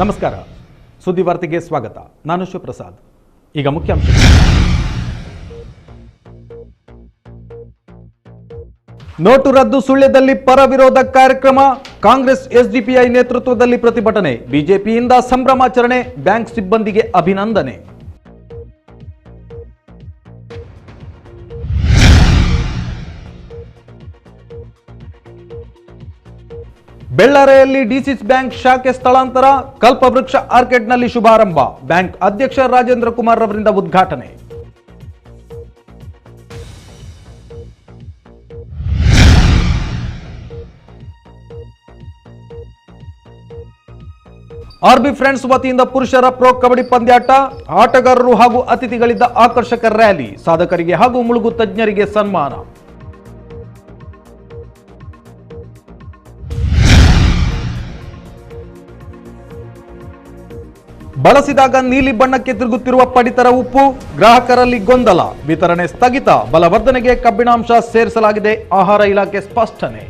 ನಮಸ್ಕಾರ, ಸುದ್ದಿವಾರ್ತೆಗೆ ಸ್ವಾಗತ. ನಾನು ಶಿವಪ್ರಸಾದ್. ಈಗ ಮುಖ್ಯಾಂಶ. ನೋಟು ರದ್ದು ಸುಳ್ಯದಲ್ಲಿ ಪರ ವಿರೋಧ ಕಾರ್ಯಕ್ರಮ, ಕಾಂಗ್ರೆಸ್ ಎಸ್ಡಿಪಿಐ ನೇತೃತ್ವದಲ್ಲಿ ಪ್ರತಿಭಟನೆ, ಬಿಜೆಪಿಯಿಂದ ಸಂಭ್ರಮಾಚರಣೆ, ಬ್ಯಾಂಕ್ ಸಿಬ್ಬಂದಿಗೆ ಅಭಿನಂದನೆ. ಬೆಳ್ಳಾರೆಯಲ್ಲಿ ಡಿಸಿಸಿ ಬ್ಯಾಂಕ್ ಶಾಖೆ ಸ್ಥಳಾಂತರ, ಕಲ್ಪವೃಕ್ಷ ಆರ್ಕಿಡ್ನಲ್ಲಿ ಶುಭಾರಂಭ, ಬ್ಯಾಂಕ್ ಅಧ್ಯಕ್ಷ ರಾಜೇಂದ್ರ ಕುಮಾರ್ ಅವರಿಂದ ಉದ್ಘಾಟನೆ. ಆರ್ಬಿ ಫ್ರೆಂಡ್ಸ್ ವತಿಯಿಂದ ಪುರುಷರ ಪ್ರೊ ಕಬಡ್ಡಿ ಪಂದ್ಯಾಟ, ಆಟಗಾರರು ಹಾಗೂ ಅತಿಥಿಗಳಿದ್ದ ಆಕರ್ಷಕ ರ್ಯಾಲಿ, ಸಾಧಕರಿಗೆ ಹಾಗೂ ಮುಳುಗು ತಜ್ಞರಿಗೆ ಸನ್ಮಾನ. ಬಳಸಿದಾಗ ನೀಲಿ ಬಣ್ಣಕ್ಕೆ ತಿರುಗುತ್ತಿರುವ ಪಡಿತರ ಉಪ್ಪು, ಗ್ರಾಹಕರಲ್ಲಿ ಗೊಂದಲ, ವಿತರಣೆ ಸ್ಥಗಿತ, ಬಲವರ್ಧನೆಗೆ ಕಬ್ಬಿಣಾಂಶ ಸೇರಿಸಲಾಗಿದೆ, ಆಹಾರ ಇಲಾಖೆ ಸ್ಪಷ್ಟನೆ.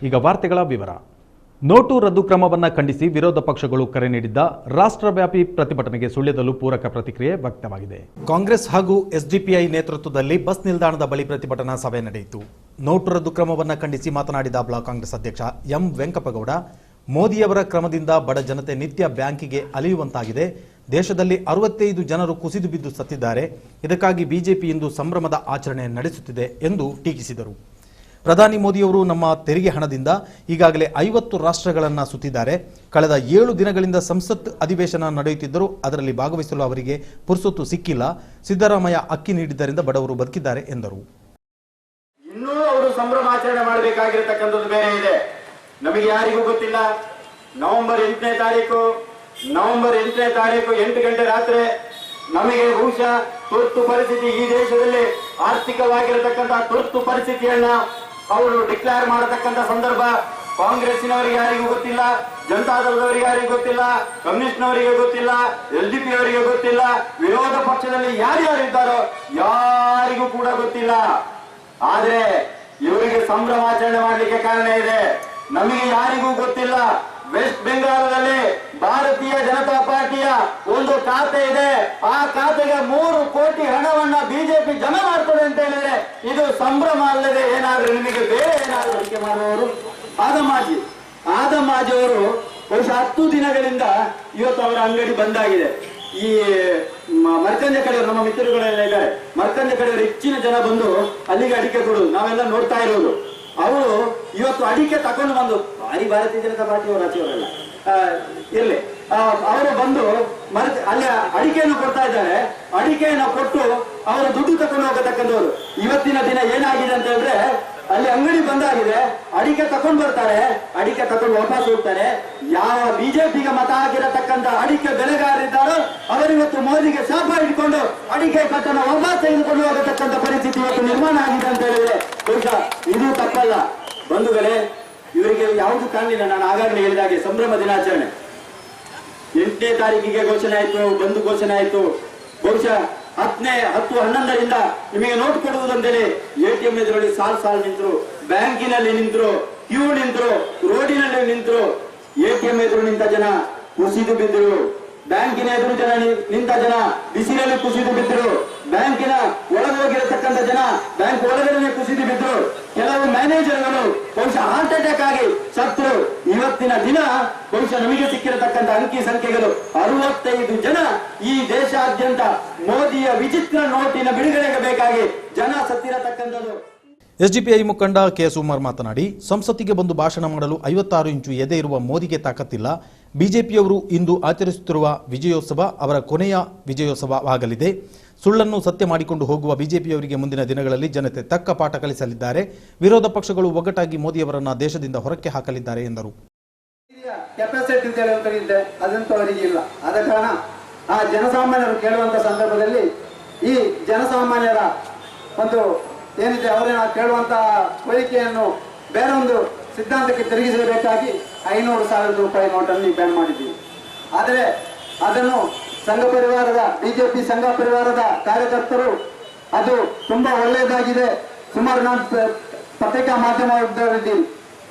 ಈಗ ವಾರ್ತೆಗಳ ವಿವರ. ನೋಟು ರದ್ದು ಕ್ರಮವನ್ನು ಖಂಡಿಸಿ ವಿರೋಧ ಪಕ್ಷಗಳು ಕರೆ ನೀಡಿದ್ದ ರಾಷ್ಟ್ರವ್ಯಾಪಿ ಪ್ರತಿಭಟನೆಗೆ ಸುಳ್ಯದಲ್ಲೂ ಪೂರಕ ಪ್ರತಿಕ್ರಿಯೆ ವ್ಯಕ್ತವಾಗಿದೆ. ಕಾಂಗ್ರೆಸ್ ಹಾಗೂ ಎಸ್ಡಿಪಿಐ ನೇತೃತ್ವದಲ್ಲಿ ಬಸ್ ನಿಲ್ದಾಣದ ಬಳಿ ಪ್ರತಿಭಟನಾ ಸಭೆ ನಡೆಯಿತು. ನೋಟು ರದ್ದು ಕ್ರಮವನ್ನು ಖಂಡಿಸಿ ಮಾತನಾಡಿದ ಬ್ಲಾಕ್ ಕಾಂಗ್ರೆಸ್ ಅಧ್ಯಕ್ಷ ಎಂ ವೆಂಕಪ್ಪಗೌಡ, ಮೋದಿಯವರ ಕ್ರಮದಿಂದ ಬಡ ಜನತೆ ನಿತ್ಯ ಬ್ಯಾಂಕಿಗೆ ಅಲೆಯುವಂತಾಗಿದೆ. ದೇಶದಲ್ಲಿ 65 ಜನರು ಕುಸಿದು ಬಿದ್ದು ಸತ್ತಿದ್ದಾರೆ. ಇದಕ್ಕಾಗಿ ಬಿಜೆಪಿ ಇಂದು ಸಂಭ್ರಮದ ಆಚರಣೆ ನಡೆಸುತ್ತಿದೆ ಎಂದು ಟೀಕಿಸಿದರು. ಪ್ರಧಾನಿ ಮೋದಿಯವರು ನಮ್ಮ ತೆರಿಗೆ ಹಣದಿಂದ ಈಗಾಗಲೇ 50 ರಾಷ್ಟ್ರಗಳನ್ನು ಸುತ್ತಿದ್ದಾರೆ. ಕಳೆದ 7 ದಿನಗಳಿಂದ ಸಂಸತ್ ಅಧಿವೇಶನ ನಡೆಯುತ್ತಿದ್ದರೂ ಅದರಲ್ಲಿ ಭಾಗವಹಿಸಲು ಅವರಿಗೆ ಪುರ್ಸೊತ್ತು ಸಿಕ್ಕಿಲ್ಲ. ಸಿದ್ದರಾಮಯ್ಯ ಅಕ್ಕಿ ನೀಡಿದ್ದರಿಂದ ಬಡವರು ಬದುಕಿದ್ದಾರೆ ಎಂದರು. ಇನ್ನೂ ಅವರು ಸಂಭ್ರಮಾಚರಣೆ ಮಾಡಬೇಕಾಗಿರತಕ್ಕಂಥದ್ದು ಬೇರೆ ಇದೆ. ನಮಗೆ ಯಾರಿಗೂ ಗೊತ್ತಿಲ್ಲ. ನವೆಂಬರ್ 8ನೇ ತಾರೀಕು 8 ಗಂಟೆ ರಾತ್ರಿ ನಮಗೆ ಬಹುಶಃ ತುರ್ತು ಪರಿಸ್ಥಿತಿ, ಈ ದೇಶದಲ್ಲಿ ಆರ್ಥಿಕವಾಗಿರತಕ್ಕಂಥ ತುರ್ತು ಪರಿಸ್ಥಿತಿಯನ್ನ ಅವರು ಡಿಕ್ಲೇರ್ ಮಾಡತಕ್ಕಂಥ ಸಂದರ್ಭ ಕಾಂಗ್ರೆಸ್ಸಿನವರಿಗೆ ಯಾರಿಗೂ ಗೊತ್ತಿಲ್ಲ, ಜನತಾದಳದವರಿಗೆ ಯಾರಿಗೂ ಗೊತ್ತಿಲ್ಲ, ಕಮ್ಯುನಿಸ್ಟ್ನವರಿಗೆ ಗೊತ್ತಿಲ್ಲ, ಎಲ್ಡಿಪಿ ಅವರಿಗೆ ಗೊತ್ತಿಲ್ಲ, ವಿರೋಧ ಪಕ್ಷದಲ್ಲಿ ಯಾರ್ಯಾರಿದ್ದಾರೋ ಯಾರಿಗೂ ಕೂಡ ಗೊತ್ತಿಲ್ಲ. ಆದ್ರೆ ಇವರಿಗೆ ಸಂಭ್ರಮಾಚರಣೆ ಮಾಡಲಿಕ್ಕೆ ಕಾರಣ ಇದೆ. ನಮಗೆ ಯಾರಿಗೂ ಗೊತ್ತಿಲ್ಲ. ವೆಸ್ಟ್ ಬೆಂಗಾಲದಲ್ಲಿ ಭಾರತೀಯ ಜನತಾ ಪಾರ್ಟಿಯ ಒಂದು ಖಾತೆ ಇದೆ. ಆ ಖಾತೆಗೆ 3 ಕೋಟಿ ಹಣವನ್ನ ಬಿಜೆಪಿ ಜಮಾ ಮಾಡ್ತದೆ ಅಂತ ಹೇಳಿದ್ರೆ ಇದು ಸಂಭ್ರಮ ಅಲ್ಲದೆ ಏನಾದ್ರೂ ನಿಮಗೆ ಬೇರೆ ಏನಾದ್ರೂ ಅರಿಕೆ ಮಾಡುವವರು ಆದಮಾಜಿ ಅವರು ಬಹುಶಃ 10 ದಿನಗಳಿಂದ ಇವತ್ತು ಅವರ ಅಂಗಡಿ ಬಂದಾಗಿದೆ. ಈ ಮರ್ಕಂಜ ಕಡೆಯವರು, ನಮ್ಮ ಮಿತ್ರಗಳೆಲ್ಲ ಇದ್ದಾರೆ, ಮರ್ಕಂಜ ಕಡೆಯವರು ಹೆಚ್ಚಿನ ಜನ ಬಂದು ಅಲ್ಲಿಗೆ ಅಡಿಕೆ ಕೊಡುದು ನಾವೆಲ್ಲ ನೋಡ್ತಾ ಇರೋದು. ಅವರು ಇವತ್ತು ಅಡಿಕೆ ತಕೊಂಡು ಬಂದು, ಭಾರತೀಯ ಜನತಾ ಪಾರ್ಟಿಯವರು ಆಚೆಯವರೆಲ್ಲ ಇರ್ಲಿ, ಅವರು ಬಂದು ಅಲ್ಲಿ ಅಡಿಕೆಯನ್ನು ಕೊಡ್ತಾ ಇದ್ದಾರೆ. ಅಡಿಕೆಯನ್ನು ಕೊಟ್ಟು ಅವರು ದುಡ್ಡು ತಕೊಂಡು ಹೋಗತಕ್ಕಂಥವ್ರು. ಇವತ್ತಿನ ದಿನ ಏನಾಗಿದೆ ಅಂತ ಹೇಳಿದ್ರೆ ಅಲ್ಲಿ ಅಂಗಡಿ ಬಂದಾಗಿದೆ, ಅಡಿಕೆ ತಕೊಂಡು ಬರ್ತಾರೆ, ಅಡಿಕೆ ತಕೊಂಡು ವಾಪಸ್ ಹೋಗ್ತಾರೆ. ಯಾವ ಬಿಜೆಪಿಗೆ ಮತ ಹಾಕಿರತಕ್ಕಂಥ ಅಡಿಕೆ ಬೆಳೆಗಾರರಿದ್ದಾರೋ ಅವರಿವತ್ತು ಮೋದಿಗೆ ಶಾಪ ಇಟ್ಕೊಂಡು ಅಡಿಕೆ ಕಟ್ಟನ್ನು ವಾಪಸ್ ತೆಗೆದುಕೊಂಡು ಹೋಗತಕ್ಕಂಥ ಪರಿಸ್ಥಿತಿ ಇವತ್ತು ನಿರ್ಮಾಣ ಆಗಿದೆ ಅಂತ ಹೇಳಿದ್ರೆ ಬಹುಶಃ ಇದು ತಪ್ಪಲ್ಲ. ಬಂಧುಗಳೇ, ಇವರಿಗೆ ಯಾವುದು ಕಾಣಲಿಲ್ಲ. ನಾನು ಆಗಾಗಲೇ ಹೇಳಿದಾಗೆ ಸಂಭ್ರಮ ದಿನಾಚರಣೆ 8ನೇ ತಾರೀಕಿಗೆ ಘೋಷಣೆ ಆಯ್ತು, ಬಂದು ಘೋಷಣೆ ಆಯ್ತು. ಬಹುಶಃ 10, 11ರಿಂದ ನಿಮಗೆ ನೋಟ್ ಕೊಡುವುದಂತೇಳಿ ಎಟಿಎಂ ಎದುರಲ್ಲಿ ಸಾಲು ನಿಂತರು, ಬ್ಯಾಂಕಿನಲ್ಲಿ ನಿಂತರು, ಕ್ಯೂ ನಿಂತರು, ರೋಡಿನಲ್ಲಿ ನಿಂತರು. ಎಟಿಎಂ ಎದುರು ನಿಂತ ಜನ ಕುಸಿದು ಬಿದ್ದರು. ಬ್ಯಾಂಕಿನ ಎದುರು ನಿಂತ ಜನ ಬಿಸಿಲಲ್ಲಿ ಕುಸಿದು ಬಿದ್ದರು. ಬ್ಯಾಂಕಿನ ಒಳಗೆ ಹೋಗಿರತಕ್ಕಂಥ ಜನ ಬ್ಯಾಂಕ್ ಒಳಗಡೆ ಕುಸಿದು ಬಿದ್ದರು. ಕೆಲವು ಮ್ಯಾನೇಜರ್ಗಳು ಬಹುಶಃ ಹಾರ್ಟ್ ಅಟ್ಯಾಕ್ ಆಗಿ ಸತ್ತರು. ಇವತ್ತಿನ ದಿನ ಬಹುಶಃ ನಮಗೆ ಸಿಕ್ಕಿರತಕ್ಕಂಥ ಅಂಕಿ ಸಂಖ್ಯೆಗಳು 65 ಜನ ಈ ದೇಶಾದ್ಯಂತ ಮೋದಿಯ ವಿಚಿತ್ರ ನೋಟಿನ ಬಿಡುಗಡೆಗೆ ಬೇಕಾಗಿ ಜನ ಸತ್ತಿರತಕ್ಕಂಥದ್ದು. ಎಸ್ಡಿಪಿಐ ಮುಖಂಡ ಕೆಎಸ್ ಉಮರ್ ಮಾತನಾಡಿ, ಸಂಸತ್ತಿಗೆ ಬಂದು ಭಾಷಣ ಮಾಡಲು 56 ಇಂಚು ಎದೆ ಇರುವ ಮೋದಿಗೆ ತಾಕತ್ತಿಲ್ಲ. ಬಿಜೆಪಿಯವರು ಇಂದು ಆಚರಿಸುತ್ತಿರುವ ವಿಜಯೋತ್ಸವ ಅವರ ಕೊನೆಯ ವಿಜಯೋತ್ಸವವಾಗಲಿದೆ. ಸುಳ್ಳನ್ನು ಸತ್ಯ ಮಾಡಿಕೊಂಡು ಹೋಗುವ ಬಿಜೆಪಿಯವರಿಗೆ ಮುಂದಿನ ದಿನಗಳಲ್ಲಿ ಜನತೆ ತಕ್ಕ ಪಾಠ ಕಲಿಸಲಿದ್ದಾರೆ. ವಿರೋಧ ಪಕ್ಷಗಳು ಒಗ್ಗಟ್ಟಾಗಿ ಮೋದಿಯವರನ್ನ ದೇಶದಿಂದ ಹೊರಕ್ಕೆ ಹಾಕಲಿದ್ದಾರೆ ಎಂದರು. ಕೆಪಾಸಿಟಿ ಅದಂತೂ ಅವರಿಗೆ ಇಲ್ಲ. ಆದ ಕಾರಣ ಆ ಜನಸಾಮಾನ್ಯರು ಕೇಳುವಂತ ಸಂದರ್ಭದಲ್ಲಿ ಈ ಜನಸಾಮಾನ್ಯರ ಒಂದು ಏನಿದೆ ಅವರನ್ನ ಕೇಳುವಂತಹ ಕೋರಿಕೆಯನ್ನು ಬೇರೊಂದು ಸಿದ್ಧಾಂತಕ್ಕೆ ತಿರುಗಿಸಬೇಕಾಗಿ 500,000 ರೂಪಾಯಿ ನೋಟನ್ನು ಬ್ಯಾನ್ ಮಾಡಿದ್ದೀವಿ. ಆದರೆ ಅದನ್ನು ಸಂಘ ಪರಿವಾರದ ಬಿಜೆಪಿ ಸಂಘ ಪರಿವಾರದ ಕಾರ್ಯಕರ್ತರು ಅದು ತುಂಬಾ ಒಳ್ಳೆಯದಾಗಿದೆ, ಸುಮಾರು ನಾನು ಪತ್ರಿಕಾ ಮಾಧ್ಯಮದಲ್ಲಿ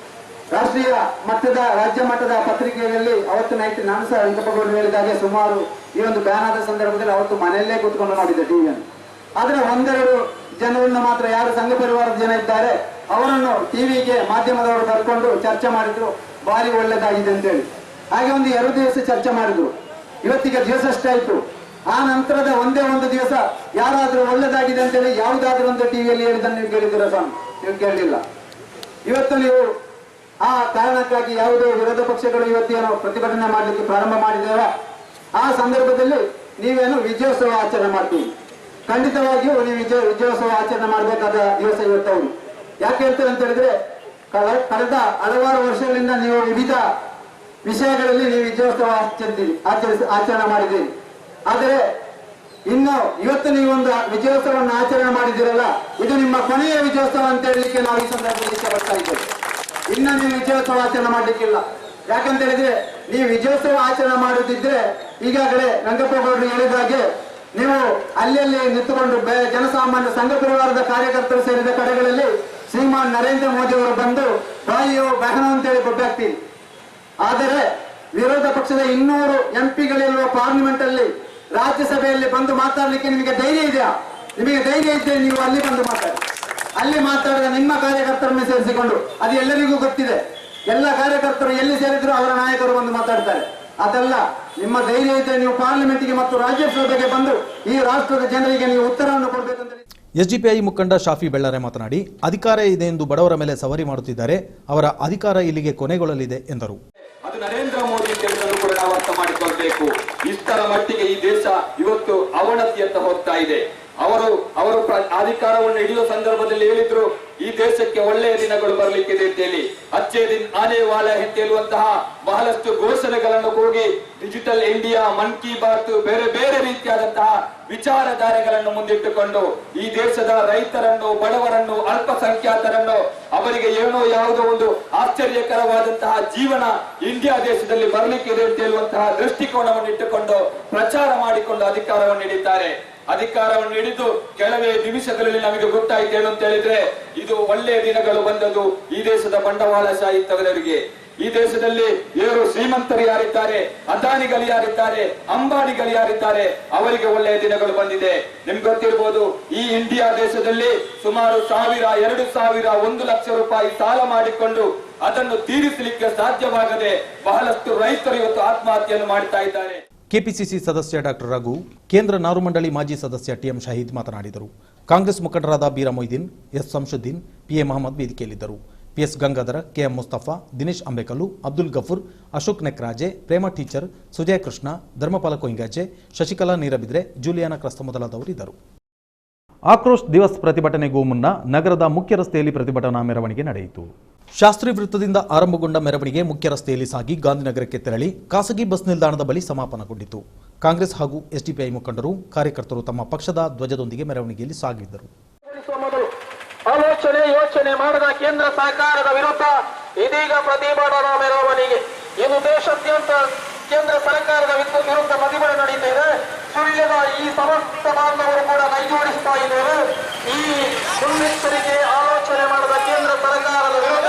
ರಾಷ್ಟ್ರೀಯ ಮಟ್ಟದ ರಾಜ್ಯ ಮಟ್ಟದ ಪತ್ರಿಕೆಯಲ್ಲಿ ಅವತ್ತು ನೈಟ್ ನಾನು ಸಹ ವೆಂಕಪ್ಪಗೌಡರು ಹೇಳಿದಾಗೆ ಸುಮಾರು ಈ ಒಂದು ಬ್ಯಾನ್ ಆದ ಸಂದರ್ಭದಲ್ಲಿ ಅವತ್ತು ಮನೆಯಲ್ಲೇ ಕೂತ್ಕೊಂಡು ನೋಡಿದ್ದೆ ಟಿವಿಯನ್ನು. ಆದ್ರೆ ಒಂದೆರಡು ಜನರನ್ನು ಮಾತ್ರ ಯಾರು ಸಂಘ ಪರಿವಾರದ ಜನ ಇದ್ದಾರೆ ಅವರನ್ನು ಟಿವಿಗೆ ಮಾಧ್ಯಮದವರು ಕರ್ಕೊಂಡು ಚರ್ಚೆ ಮಾಡಿದ್ರು, ಭಾರಿ ಒಳ್ಳೇದಾಗಿದೆ ಅಂತೇಳಿ. ಹಾಗೆ ಒಂದು 2 ದಿವಸ ಚರ್ಚೆ ಮಾಡಿದ್ರು. ಇವತ್ತಿಗೆ ದಿವಸ ಅಷ್ಟಾಯ್ತು. ಆ ನಂತರದ ಒಂದೇ ಒಂದು ದಿವಸ ಯಾರಾದ್ರೂ ಒಳ್ಳೇದಾಗಿದೆ ಅಂತೇಳಿ ಯಾವುದಾದ್ರೂ ಒಂದು ಟಿವಿಯಲ್ಲಿ ಹೇಳಿದ್ದನ್ನು ನೀವು ಕೇಳಿದ್ದೀರ ಸ್ವಾಮಿ? ನೀವು ಕೇಳಲಿಲ್ಲ. ಇವತ್ತು ನೀವು ಆ ಕಾರಣಕ್ಕಾಗಿ ಯಾವುದೇ ವಿರೋಧ ಪಕ್ಷಗಳು ಇವತ್ತೇನೋ ಪ್ರತಿಭಟನೆ ಮಾಡಲಿಕ್ಕೆ ಪ್ರಾರಂಭ ಮಾಡಿದ್ದೇವೆ. ಆ ಸಂದರ್ಭದಲ್ಲಿ ನೀವೇನು ವಿಜಯೋತ್ಸವ ಆಚರಣೆ ಮಾಡ್ತೀವಿ. ಖಂಡಿತವಾಗಿಯೂ ನೀವು ವಿಜಯೋತ್ಸವ ಆಚರಣೆ ಮಾಡಬೇಕಾದ ದಿವಸ ಇವತ್ತವರು. ಯಾಕೆ ಹೇಳ್ತೇವೆ ಅಂತ ಹೇಳಿದ್ರೆ ಕಳೆದ ಹಲವಾರು ವರ್ಷಗಳಿಂದ ನೀವು ವಿವಿಧ ವಿಷಯಗಳಲ್ಲಿ ನೀವು ವಿಜಯೋತ್ಸವ ಆಚರಣೆ ಮಾಡಿದ್ದೀರಿ. ಆದರೆ ಇನ್ನು ಇವತ್ತು ನೀವು ಒಂದು ವಿಜಯೋತ್ಸವವನ್ನು ಆಚರಣೆ ಮಾಡಿದ್ದೀರಲ್ಲ, ಇದು ನಿಮ್ಮ ಕೊನೆಯ ವಿಜಯೋತ್ಸವ ಅಂತ ಹೇಳಲಿಕ್ಕೆ ನಾವು ಈ ಸಂದರ್ಭದಲ್ಲಿ ಇಚ್ಛೆ ಪಡ್ತಾ ಇದ್ದೇವೆ. ಇನ್ನು ನೀವು ವಿಜಯೋತ್ಸವ ಆಚರಣೆ ಮಾಡ್ಲಿಕ್ಕಿಲ್ಲ. ಯಾಕಂತ ಹೇಳಿದ್ರೆ ನೀವು ವಿಜಯೋತ್ಸವ ಆಚರಣೆ ಮಾಡುತ್ತಿದ್ರೆ ಈಗಾಗಲೇ ರಂಗಪ್ಪಗೌಡರು ಹೇಳಿದ ಹಾಗೆ ನೀವು ಅಲ್ಲಿ ನಿಂತುಕೊಂಡು ಜನಸಾಮಾನ್ಯ ಸಂಘ ಪರಿವಾರದ ಕಾರ್ಯಕರ್ತರು ಸೇರಿದ ಕಡೆಗಳಲ್ಲಿ ಶ್ರೀಮಾನ್ ನರೇಂದ್ರ ಮೋದಿ ಅವರು ಬಂದು ಬಾಯಿಯೋ ಬಹನ ಅಂತೇಳಿ ಗೊತ್ತಾಗ್ತೀರಿ. ಆದರೆ ವಿರೋಧ ಪಕ್ಷದ 200 ಎಂಪಿಗಳಿರುವ ಪಾರ್ಲಿಮೆಂಟ್ ಅಲ್ಲಿ ರಾಜ್ಯಸಭೆಯಲ್ಲಿ ಬಂದು ಮಾತಾಡ್ಲಿಕ್ಕೆ ನಿಮಗೆ ಧೈರ್ಯ ಇದೆಯಾ? ನಿಮಗೆ ಧೈರ್ಯ ಇದ್ದರೆ ನೀವು ಅಲ್ಲಿ ಬಂದು ಮಾತಾಡಿ. ಅಲ್ಲಿ ಮಾತಾಡಿದ ನಿಮ್ಮ ಕಾರ್ಯಕರ್ತರನ್ನು ಸೇರಿಸಿಕೊಂಡು, ಅದು ಎಲ್ಲರಿಗೂ ಗೊತ್ತಿದೆ. ಎಲ್ಲ ಕಾರ್ಯಕರ್ತರು ಎಲ್ಲಿ ಸೇರಿದ್ರು ಅವರ ನಾಯಕರು ಬಂದು ಮಾತಾಡ್ತಾರೆ. ಅದಲ್ಲ, ನಿಮ್ಮ ಧೈರ್ಯ ಇದ್ದರೆ ನೀವು ಪಾರ್ಲಿಮೆಂಟ್ಗೆ ಮತ್ತು ರಾಜ್ಯಸಭೆಗೆ ಬಂದು ಈ ರಾಷ್ಟ್ರದ ಜನರಿಗೆ ನೀವು ಉತ್ತರವನ್ನು ಕೊಡಬೇಕಂತ. ಎಸ್ಡಿಪಿಐ ಮುಖಂಡ ಶಾಫಿ ಬೆಳ್ಳಾರೆ ಮಾತನಾಡಿ, ಅಧಿಕಾರ ಇದೆ ಎಂದು ಬಡವರ ಮೇಲೆ ಸವಾರಿ ಮಾಡುತ್ತಿದ್ದಾರೆ. ಅವರ ಅಧಿಕಾರ ಇಲ್ಲಿಗೆ ಕೊನೆಗೊಳ್ಳಲಿದೆ ಎಂದರು. ಅದು ನರೇಂದ್ರ ಮೋದಿ ಕೆಲಸವನ್ನು ಕೂಡ ನಾವು ಅರ್ಥ ಮಾಡಿಕೊಳ್ಬೇಕು. ಇಷ್ಟರ ಮಟ್ಟಿಗೆ ಈ ದೇಶ ಇವತ್ತು ಅವನತಿಯತ್ತ ಹೋಗ್ತಾ ಇದೆ. ಅವರು ಅಧಿಕಾರವನ್ನು ಹಿಡಿಯುವ ಸಂದರ್ಭದಲ್ಲಿ ಹೇಳಿದ್ರು, ಈ ದೇಶಕ್ಕೆ ಒಳ್ಳೆಯ ದಿನಗಳು ಬರಲಿಕ್ಕಿದೆ ಅಂತೇಳಿ. ಅಚ್ಚೇ ದಿನ್ ಆನೆ ವಾಲ ಅಂತ ಹೇಳುವಂತಹ ಬಹಳಷ್ಟು ಘೋಷಣೆಗಳನ್ನು ಕೂಗಿ ಡಿಜಿಟಲ್ ಇಂಡಿಯಾ, ಮನ್ ಕಿ ಬಾತ್, ಬೇರೆ ಬೇರೆ ರೀತಿಯಾದಂತಹ ವಿಚಾರಧಾರೆಗಳನ್ನು ಮುಂದಿಟ್ಟುಕೊಂಡು ಈ ದೇಶದ ರೈತರನ್ನು, ಬಡವರನ್ನು, ಅಲ್ಪಸಂಖ್ಯಾತರನ್ನು ಅವರಿಗೆ ಏನೋ ಯಾವುದೋ ಒಂದು ಆಶ್ಚರ್ಯಕರವಾದಂತಹ ಜೀವನ ಇಂಡಿಯಾ ದೇಶದಲ್ಲಿ ಬರಲಿಕ್ಕಿದೆ ಅಂತ ಹೇಳುವಂತಹ ದೃಷ್ಟಿಕೋನವನ್ನು ಇಟ್ಟುಕೊಂಡು ಪ್ರಚಾರ ಮಾಡಿಕೊಂಡು ಅಧಿಕಾರವನ್ನು ನೀಡಿದ್ದಾರೆ. ಅಧಿಕಾರವನ್ನು ಹಿಡಿದು ಕೆಲವೇ ನಿಮಿಷಗಳಲ್ಲಿ ನಮಗೆ ಗೊತ್ತಾಯ್ತು ಏನು ಅಂತ ಹೇಳಿದ್ರೆ, ಇದು ಒಳ್ಳೆಯ ದಿನಗಳು ಬಂದದ್ದು ಈ ದೇಶದ ಬಂಡವಾಳಶಾಹಿ ತವರಿಗೆ. ಈ ದೇಶದಲ್ಲಿ ಇವರು ಶ್ರೀಮಂತರು ಯಾರಿದ್ದಾರೆ, ಅದಾನಿಗಳು ಯಾರಿದ್ದಾರೆ, ಅಂಬಾನಿಗಳು ಯಾರಿದ್ದಾರೆ, ಅವರಿಗೆ ಒಳ್ಳೆಯ ದಿನಗಳು ಬಂದಿದೆ. ನಿಮ್ಗೆ ಗೊತ್ತಿರ್ಬೋದು, ಈ ಇಂಡಿಯಾ ದೇಶದಲ್ಲಿ ಸುಮಾರು 1000, 2000, 1 ಲಕ್ಷ ರೂಪಾಯಿ ಸಾಲ ಮಾಡಿಕೊಂಡು ಅದನ್ನು ತೀರಿಸಲಿಕ್ಕೆ ಸಾಧ್ಯವಾಗದೆ ಬಹಳಷ್ಟು ರೈತರು ಇವತ್ತು ಆತ್ಮಹತ್ಯೆಯನ್ನು ಮಾಡ್ತಾ ಇದ್ದಾರೆ. ಕೆಪಿಸಿಸಿ ಸದಸ್ಯ ಡಾಕ್ಟರ್ ರಘು, ಕೇಂದ್ರ ನಾರು ಮಂಡಳಿ ಮಾಜಿ ಸದಸ್ಯ ಟಿಎಂ ಶಹೀದ್ ಮಾತನಾಡಿದರು. ಕಾಂಗ್ರೆಸ್ ಮುಖಂಡರಾದ ಬೀರಾ ಮೊಯ್ದೀನ್, ಎಸ್ ಸಂಶುದ್ದೀನ್, ಪಿಎ ಮಹಮ್ಮದ್ ವೇದಿಕೆಯಲ್ಲಿದ್ದರು. PS Gangadhara, KM Musthafa, Dinesh Ambekallu, Abdul Gafoor, Ashok Nekraje, Prema teacher, Sujaya Krishna, Dharmapala Koygaje, Shashikala Neerabidre, Juliana Crasta ಮೊದಲಾದವರು ಇದ್ದರು. ಆಕ್ರೋಶ್ ದಿವಸ್ ಪ್ರತಿಭಟನೆಗೂ ಮುನ್ನ ನಗರದ ಮುಖ್ಯ ರಸ್ತೆಯಲ್ಲಿ ಪ್ರತಿಭಟನಾ ಮೆರವಣಿಗೆ ನಡೆಯಿತು. ಶಾಸ್ತ್ರಿ ವೃತ್ತದಿಂದ ಆರಂಭಗೊಂಡ ಮೆರವಣಿಗೆ ಮುಖ್ಯ ರಸ್ತೆಯಲ್ಲಿ ಸಾಗಿ ಗಾಂಧಿನಗರಕ್ಕೆ ತೆರಳಿ ಖಾಸಗಿ ಬಸ್ ನಿಲ್ದಾಣದ ಬಳಿ ಸಮಾಪನಗೊಂಡಿತು. ಕಾಂಗ್ರೆಸ್ ಹಾಗೂ ಎಸ್ಡಿಪಿಐ ಮುಖಂಡರು, ಕಾರ್ಯಕರ್ತರು ತಮ್ಮ ಪಕ್ಷದ ಧ್ವಜದೊಂದಿಗೆ ಮೆರವಣಿಗೆಯಲ್ಲಿ ಸಾಗಿದ್ದರು. ಆಲೋಚನೆ ಯೋಚನೆ ಮಾಡದ ಕೇಂದ್ರ ಸರ್ಕಾರದ ವಿರುದ್ಧ ಇದೀಗ ಪ್ರತಿಭಟನಾ ಮೆರವಣಿಗೆ. ಇದು ದೇಶಾದ್ಯಂತ ಕೇಂದ್ರ ಸರ್ಕಾರದ ವಿರುದ್ಧ ಪ್ರತಿಭಟನೆ ನಡೀತಿದೆ. ಸುಳ್ಯದ ಈ ಸಮಸ್ತ ಬಾಂಧವರು ಕೂಡ ಕೈಜೋಡಿಸ್ತಾ ಇದ್ದೇವೆ. ಈ ಮುನ್ನೆಚ್ಚರಿಕೆ ಆಲೋಚನೆ ಮಾಡದ ಕೇಂದ್ರ ಸರ್ಕಾರದ ವಿರುದ್ಧ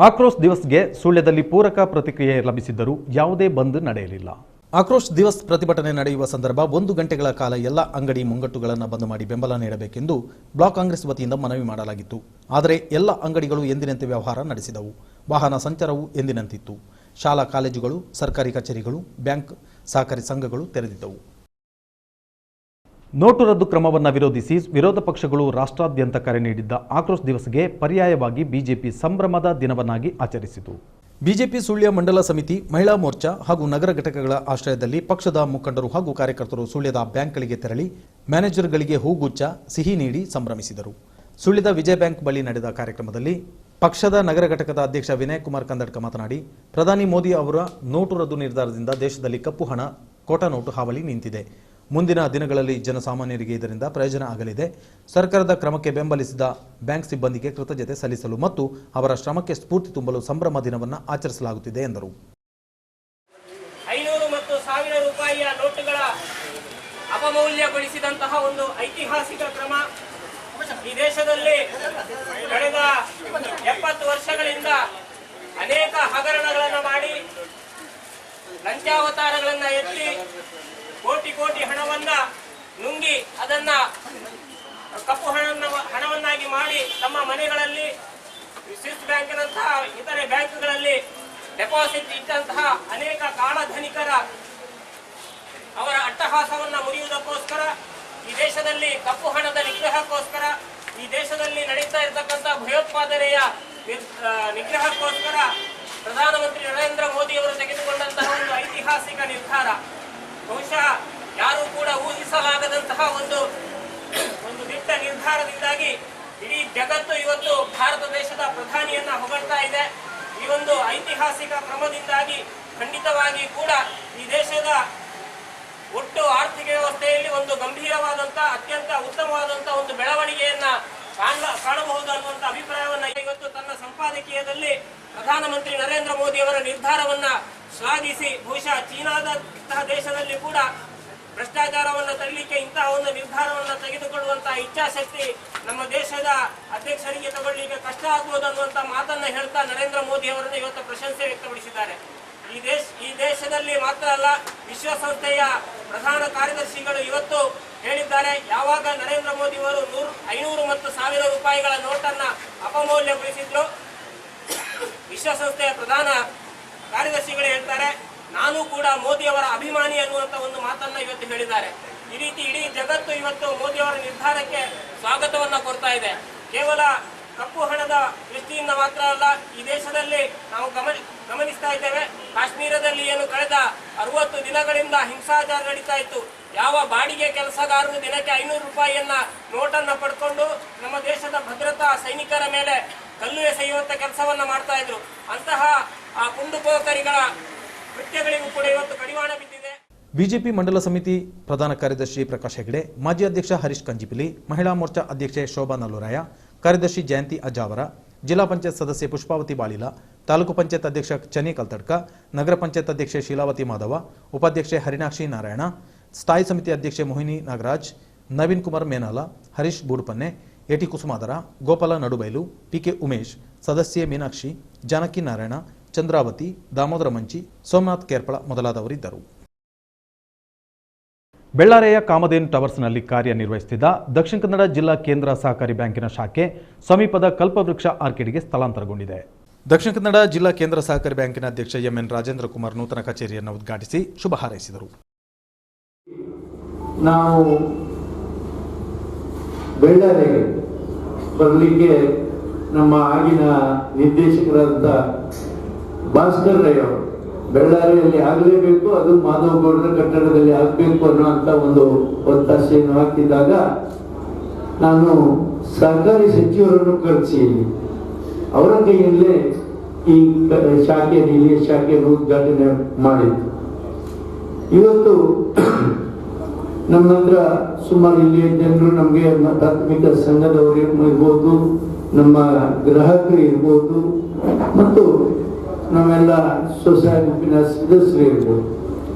ಆಕ್ರೋಶ್ ದಿವಸ್ಗೆ ಸುಳ್ಯದಲ್ಲಿ ಪೂರಕ ಪ್ರತಿಕ್ರಿಯೆ ಲಭಿಸಿದ್ದರೂ ಯಾವುದೇ ಬಂದ್ ನಡೆಯಲಿಲ್ಲ. ಆಕ್ರೋಶ್ ದಿವಸ್ ಪ್ರತಿಭಟನೆ ನಡೆಯುವ ಸಂದರ್ಭ 1 ಗಂಟೆಗಳ ಕಾಲ ಎಲ್ಲ ಅಂಗಡಿ ಮುಂಗಟ್ಟುಗಳನ್ನು ಬಂದ್ ಮಾಡಿ ಬೆಂಬಲ ನೀಡಬೇಕೆಂದು ಬ್ಲಾಕ್ ಕಾಂಗ್ರೆಸ್ ವತಿಯಿಂದ ಮನವಿ ಮಾಡಲಾಗಿತ್ತು. ಆದರೆ ಎಲ್ಲ ಅಂಗಡಿಗಳು ಎಂದಿನಂತೆ ವ್ಯವಹಾರ ನಡೆಸಿದವು. ವಾಹನ ಸಂಚಾರವು ಎಂದಿನಂತಿತ್ತು. ಶಾಲಾ ಕಾಲೇಜುಗಳು, ಸರ್ಕಾರಿ ಕಚೇರಿಗಳು, ಬ್ಯಾಂಕ್, ಸಹಕಾರಿ ಸಂಘಗಳು ತೆರೆದಿದ್ದವು. ನೋಟು ರದ್ದು ಕ್ರಮವನ್ನು ವಿರೋಧಿಸಿ ವಿರೋಧ ಪಕ್ಷಗಳು ರಾಷ್ಟ್ರಾದ್ಯಂತ ಕರೆ ನೀಡಿದ್ದ ಆಕ್ರೋಶ್ ದಿವಸ್ಗೆ ಪರ್ಯಾಯವಾಗಿ ಬಿಜೆಪಿ ಸಂಭ್ರಮದ ದಿನವನ್ನಾಗಿ ಆಚರಿಸಿತು. ಬಿಜೆಪಿ ಸುಳ್ಯ ಮಂಡಲ ಸಮಿತಿ, ಮಹಿಳಾ ಮೋರ್ಚಾ ಹಾಗೂ ನಗರ ಘಟಕಗಳ ಆಶ್ರಯದಲ್ಲಿ ಪಕ್ಷದ ಮುಖಂಡರು ಹಾಗೂ ಕಾರ್ಯಕರ್ತರು ಸುಳ್ಯದ ಬ್ಯಾಂಕ್ಗಳಿಗೆ ತೆರಳಿ ಮ್ಯಾನೇಜರ್ಗಳಿಗೆ ಹೂಗುಚ್ಛ, ಸಿಹಿ ನೀಡಿ ಸಂಭ್ರಮಿಸಿದರು. ಸುಳ್ಯದ ವಿಜಯ ಬ್ಯಾಂಕ್ ಬಳಿ ನಡೆದ ಕಾರ್ಯಕ್ರಮದಲ್ಲಿ ಪಕ್ಷದ ನಗರ ಘಟಕದ ಅಧ್ಯಕ್ಷ ವಿನಯ್ ಕುಮಾರ್ ಕಂದಡ್ಕ ಮಾತನಾಡಿ, ಪ್ರಧಾನಿ ಮೋದಿ ಅವರ ನೋಟು ರದ್ದು ನಿರ್ಧಾರದಿಂದ ದೇಶದಲ್ಲಿ ಕಪ್ಪು ಹಣ, ಕೋಟಾ ನೋಟು ಹಾವಳಿ ನಿಂತಿದೆ. ಮುಂದಿನ ದಿನಗಳಲ್ಲಿ ಜನಸಾಮಾನ್ಯರಿಗೆ ಇದರಿಂದ ಪ್ರಯೋಜನ ಆಗಲಿದೆ. ಸರ್ಕಾರದ ಕ್ರಮಕ್ಕೆ ಬೆಂಬಲಿಸಿದ ಬ್ಯಾಂಕ್ ಸಿಬ್ಬಂದಿಗೆ ಕೃತಜ್ಞತೆ ಸಲ್ಲಿಸಲು ಮತ್ತು ಅವರ ಶ್ರಮಕ್ಕೆ ಸ್ಫೂರ್ತಿ ತುಂಬಲು ಸಂಭ್ರಮ ದಿನವನ್ನು ಆಚರಿಸಲಾಗುತ್ತಿದೆ ಎಂದರು. 500 ಮತ್ತು 1000 ರೂಪಾಯಿಯ ನೋಟುಗಳ ಅಪಮೌಲ್ಯಗೊಳಿಸಿದಂತಹ ಒಂದು ಐತಿಹಾಸಿಕ ಕ್ರಮ ಈ ದೇಶದಲ್ಲಿ ಕಳೆದ 70 ವರ್ಷಗಳಿಂದ ಅನೇಕ ಹಗರಣಗಳನ್ನು ಮಾಡಿ ಲಂಚಾವತಾರಗಳನ್ನು ಎತ್ತಿ ಕೋಟಿ ಹಣವನ್ನ ನುಂಗಿ ಅದನ್ನ ಕಪ್ಪು ಹಣವನ್ನಾಗಿ ಮಾಡಿ ತಮ್ಮ ಮನೆಗಳಲ್ಲಿ ಸ್ವಿಸ್ ಬ್ಯಾಂಕಿನಂತಹ ಇತರೆ ಬ್ಯಾಂಕ್ಗಳಲ್ಲಿ ಡೆಪಾಸಿಟ್ ಇಟ್ಟಂತಹ ಅನೇಕ ಕಾಳಧನಿಕರ ಅವರ ಅಟ್ಟಹಾಸವನ್ನ ಮುರಿಯುವುದಕ್ಕೋಸ್ಕರ, ಈ ದೇಶದಲ್ಲಿ ಕಪ್ಪು ಹಣದ ನಿಗ್ರಹಕ್ಕೋಸ್ಕರ, ಈ ದೇಶದಲ್ಲಿ ನಡೀತಾ ಇರತಕ್ಕಂಥ ಭಯೋತ್ಪಾದನೆಯ ನಿಗ್ರಹಕ್ಕೋಸ್ಕರ ಪ್ರಧಾನಮಂತ್ರಿ ನರೇಂದ್ರ ಮೋದಿ ಅವರು ತೆಗೆದುಕೊಂಡಂತಹ ಒಂದು ಐತಿಹಾಸಿಕ ನಿರ್ಧಾರ, ಬಹುಶಃ ಯಾರು ಕೂಡ ಊಹಿಸಲಾಗದಂತಹ ಒಂದು ದಿಟ್ಟ ನಿರ್ಧಾರದಿಂದಾಗಿ ಇಡೀ ಜಗತ್ತು ಇವತ್ತು ಭಾರತ ದೇಶದ ಪ್ರಧಾನಿಯನ್ನ ಹೊಗಳ್ತಾ ಇದೆ. ಈ ಒಂದು ಐತಿಹಾಸಿಕ ಕ್ರಮದಿಂದಾಗಿ ಖಂಡಿತವಾಗಿ ಕೂಡ ಈ ದೇಶದ ಒಟ್ಟು ಆರ್ಥಿಕ ವ್ಯವಸ್ಥೆಯಲ್ಲಿ ಒಂದು ಗಂಭೀರವಾದಂತ, ಅತ್ಯಂತ ಉತ್ತಮವಾದಂತ ಒಂದು ಬೆಳವಣಿಗೆಯನ್ನ ಕಾಣಬಹುದು ಅನ್ನುವಂತ ಅಭಿಪ್ರಾಯವನ್ನ ಇವತ್ತು ತನ್ನ ಸಂಪಾದಕೀಯದಲ್ಲಿ ಪ್ರಧಾನಮಂತ್ರಿ ನರೇಂದ್ರ ಮೋದಿ ಅವರ ನಿರ್ಧಾರವನ್ನ ಶ್ಲಾಘಿಸಿ, ಬಹುಶಃ ಚೀನಾದಂತಹ ದೇಶದಲ್ಲಿ ಕೂಡ ಭ್ರಷ್ಟಾಚಾರವನ್ನು ತರಲಿಕ್ಕೆ ಇಂತಹ ಒಂದು ನಿರ್ಧಾರವನ್ನು ತೆಗೆದುಕೊಳ್ಳುವಂತಹ ಇಚ್ಛಾಶಕ್ತಿ ನಮ್ಮ ದೇಶದ ಅಧ್ಯಕ್ಷರಿಗೆ ತಗೊಳ್ಳಿಕ್ಕೆ ಕಷ್ಟ ಆಗ್ಬೋದು ಅನ್ನುವಂತ ಮಾತನ್ನ ಹೇಳ್ತಾ ನರೇಂದ್ರ ಮೋದಿ ಅವರನ್ನು ಇವತ್ತು ಪ್ರಶಂಸೆ ವ್ಯಕ್ತಪಡಿಸಿದ್ದಾರೆ. ಈ ದೇಶದಲ್ಲಿ ಮಾತ್ರ ಅಲ್ಲ, ವಿಶ್ವಸಂಸ್ಥೆಯ ಪ್ರಧಾನ ಕಾರ್ಯದರ್ಶಿಗಳು ಇವತ್ತು ಹೇಳಿದ್ದಾರೆ, ಯಾವಾಗ ನರೇಂದ್ರ ಮೋದಿ ಅವರು 500 ಮತ್ತು 1000 ರೂಪಾಯಿಗಳ ನೋಟನ್ನ ಅಪಮೌಲ್ಯಗೊಳಿಸಿದ್ರು, ವಿಶ್ವಸಂಸ್ಥೆಯ ಪ್ರಧಾನ ಕಾರ್ಯದರ್ಶಿಗಳು ಹೇಳ್ತಾರೆ, ನಾನು ಕೂಡ ಮೋದಿ ಅವರ ಅಭಿಮಾನಿ ಅನ್ನುವಂತ ಒಂದು ಮಾತನ್ನ ಇವತ್ತು ಹೇಳಿದ್ದಾರೆ. ಈ ರೀತಿ ಇಡೀ ಜಗತ್ತು ಇವತ್ತು ಮೋದಿ ಅವರ ನಿರ್ಧಾರಕ್ಕೆ ಸ್ವಾಗತವನ್ನ ಕೊಡ್ತಾ ಇದೆ. ಕೇವಲ ಕಪ್ಪು ಹಣದ ದೃಷ್ಟಿಯಿಂದ ಮಾತ್ರ ಅಲ್ಲ, ಈ ದೇಶದಲ್ಲಿ ನಾವು ಗಮನಿಸ್ತಾ ಇದ್ದೇವೆ, ಕಾಶ್ಮೀರದಲ್ಲಿ ಏನು ಕಳೆದ 60 ದಿನಗಳಿಂದ ಹಿಂಸಾಚಾರ ನಡೀತಾ ಇತ್ತು. ಯಾವ ಬಾಡಿಗೆ ಕೆಲಸಗಾರರು ದಿನಕ್ಕೆ 500 ರೂಪಾಯಿಯನ್ನ ನೋಟನ್ನ ಪಡ್ಕೊಂಡು ನಮ್ಮ ದೇಶದ ಭದ್ರತಾ ಸೈನಿಕರ ಮೇಲೆ ಕಲ್ಲು ಎಸೆಯುವಂತ ಕೆಲಸವನ್ನ ಮಾಡ್ತಾ ಇದ್ರು. ಅಂತಹ ಆ ಕುಂಡುಪೋಕರಿಗಳ ಕೃತ್ಯಗಳಿಗೂ ಕೂಡ ಇವತ್ತು ಕಡಿವಾಣ ಬಿದ್ದಿದೆ. ಬಿಜೆಪಿ ಮಂಡಲ ಸಮಿತಿ ಪ್ರಧಾನ ಕಾರ್ಯದರ್ಶಿ ಪ್ರಕಾಶ್ ಹೆಗಡೆ, ಮಾಜಿ ಅಧ್ಯಕ್ಷ ಹರೀಶ್ ಕಂಜಿಪಿಲಿ, ಮಹಿಳಾ ಮೋರ್ಚಾ ಅಧ್ಯಕ್ಷೆ ಶೋಭಾ ನಲ್ಲೂರಾಯ, ಕಾರ್ಯದರ್ಶಿ ಜಯಂತಿ ಅಜ್ಜಾವರ, ಜಿಲ್ಲಾ ಪಂಚಾಯತ್ ಸದಸ್ಯೆ ಪುಷ್ಪಾವತಿ ಬಾಳಿಲ, ತಾಲೂಕು ಪಂಚಾಯತ್ ಅಧ್ಯಕ್ಷ ಚನಿ ಕಲ್ತಡ್ಕ, ನಗರ ಪಂಚಾಯತ್ ಅಧ್ಯಕ್ಷೆ ಶೀಲಾವತಿ ಮಾಧವ, ಉಪಾಧ್ಯಕ್ಷೆ ಹರಿನಾಕ್ಷಿ ನಾರಾಯಣ, ಸ್ಥಾಯಿ ಸಮಿತಿ ಅಧ್ಯಕ್ಷೆ ಮೋಹಿನಿ ನಾಗರಾಜ್, ನವೀನ್ ಕುಮಾರ್ ಮೇನಾಲ, ಹರೀಶ್ ಬೂಡುಪನ್ನೆ, ಎಟಿ ಕುಸುಮಾದರ, ಗೋಪಾಲ ನಡುಬೈಲು, ಪಿಕೆ ಉಮೇಶ್, ಸದಸ್ಯೆ ಮೀನಾಕ್ಷಿ, ಜಾನಕಿ ನಾರಾಯಣ, ಚಂದ್ರಾವತಿ, ದಾಮೋದರ ಮಂಚಿ, ಸೋಮನಾಥ್ ಕೇರ್ಪಳ ಮೊದಲಾದವರಿದ್ದರು. ಬೆಳ್ಳಾರೆಯ ಕಾಮಧೇನು ಟವರ್ಸ್ನಲ್ಲಿ ಕಾರ್ಯನಿರ್ವಹಿಸುತ್ತಿದ್ದ ದಕ್ಷಿಣ ಕನ್ನಡ ಜಿಲ್ಲಾ ಕೇಂದ್ರ ಸಹಕಾರಿ ಬ್ಯಾಂಕಿನ ಶಾಖೆ ಸಮೀಪದ ಕಲ್ಪವೃಕ್ಷ ಆರ್ಕಿಡ್ಗೆ ಸ್ಥಳಾಂತರಗೊಂಡಿದೆ. ದಕ್ಷಿಣ ಕನ್ನಡ ಜಿಲ್ಲಾ ಕೇಂದ್ರ ಸಹಕಾರಿ ಬ್ಯಾಂಕಿನ ಅಧ್ಯಕ್ಷ ಎಂಎನ್ ರಾಜೇಂದ್ರ ಕುಮಾರ್ ನೂತನ ಕಚೇರಿಯನ್ನು ಉದ್ಘಾಟಿಸಿ ಶುಭ ಹಾರೈಸಿದರು. ನಾವು ಬೆಳ್ಳಾರೆಗೆ ಬರಲಿಕ್ಕೆ ನಮ್ಮ ಆಗಿನ ನಿರ್ದೇಶಕರಾದ ಭಾಸ್ಕರ್ ರೈ ಅವರು ಬೆಳ್ಳಾರಿಯಲ್ಲಿ ಆಗಲೇಬೇಕು, ಅದು ಮಾಧವಗೌಡರ ಕಟ್ಟಡದಲ್ಲಿ ಆಗಬೇಕು ಅನ್ನುವಂಥ ಒಂದು ಒತ್ತಾಸೆಯನ್ನು ಹಾಕಿದಾಗ ನಾನು ಸರ್ಕಾರಿ ಸಚಿವರನ್ನು ಕರೆಸಿ ಅವರ ಕೈಯಲ್ಲೇ ಈ ಶಾಖೆಯನ್ನು ಉದ್ಘಾಟನೆ ಮಾಡಿದ್ದು. ಇವತ್ತು ನಮ್ಮ ಹತ್ರ ಸುಮಾರು ಇಲ್ಲಿ ಜನರು ನಮಗೆ ಪ್ರಾಥಮಿಕ ಸಂಘದವರು ಇರ್ಬೋದು, ನಮ್ಮ ಗ್ರಾಹಕರು ಇರ್ಬೋದು, ಮತ್ತು ನಮ್ಮೆಲ್ಲ ಸ್ವಸಹಾಯ ಗುಂಪಿನ ಸದಸ್ಯರು ಇರ್ಬೋದು,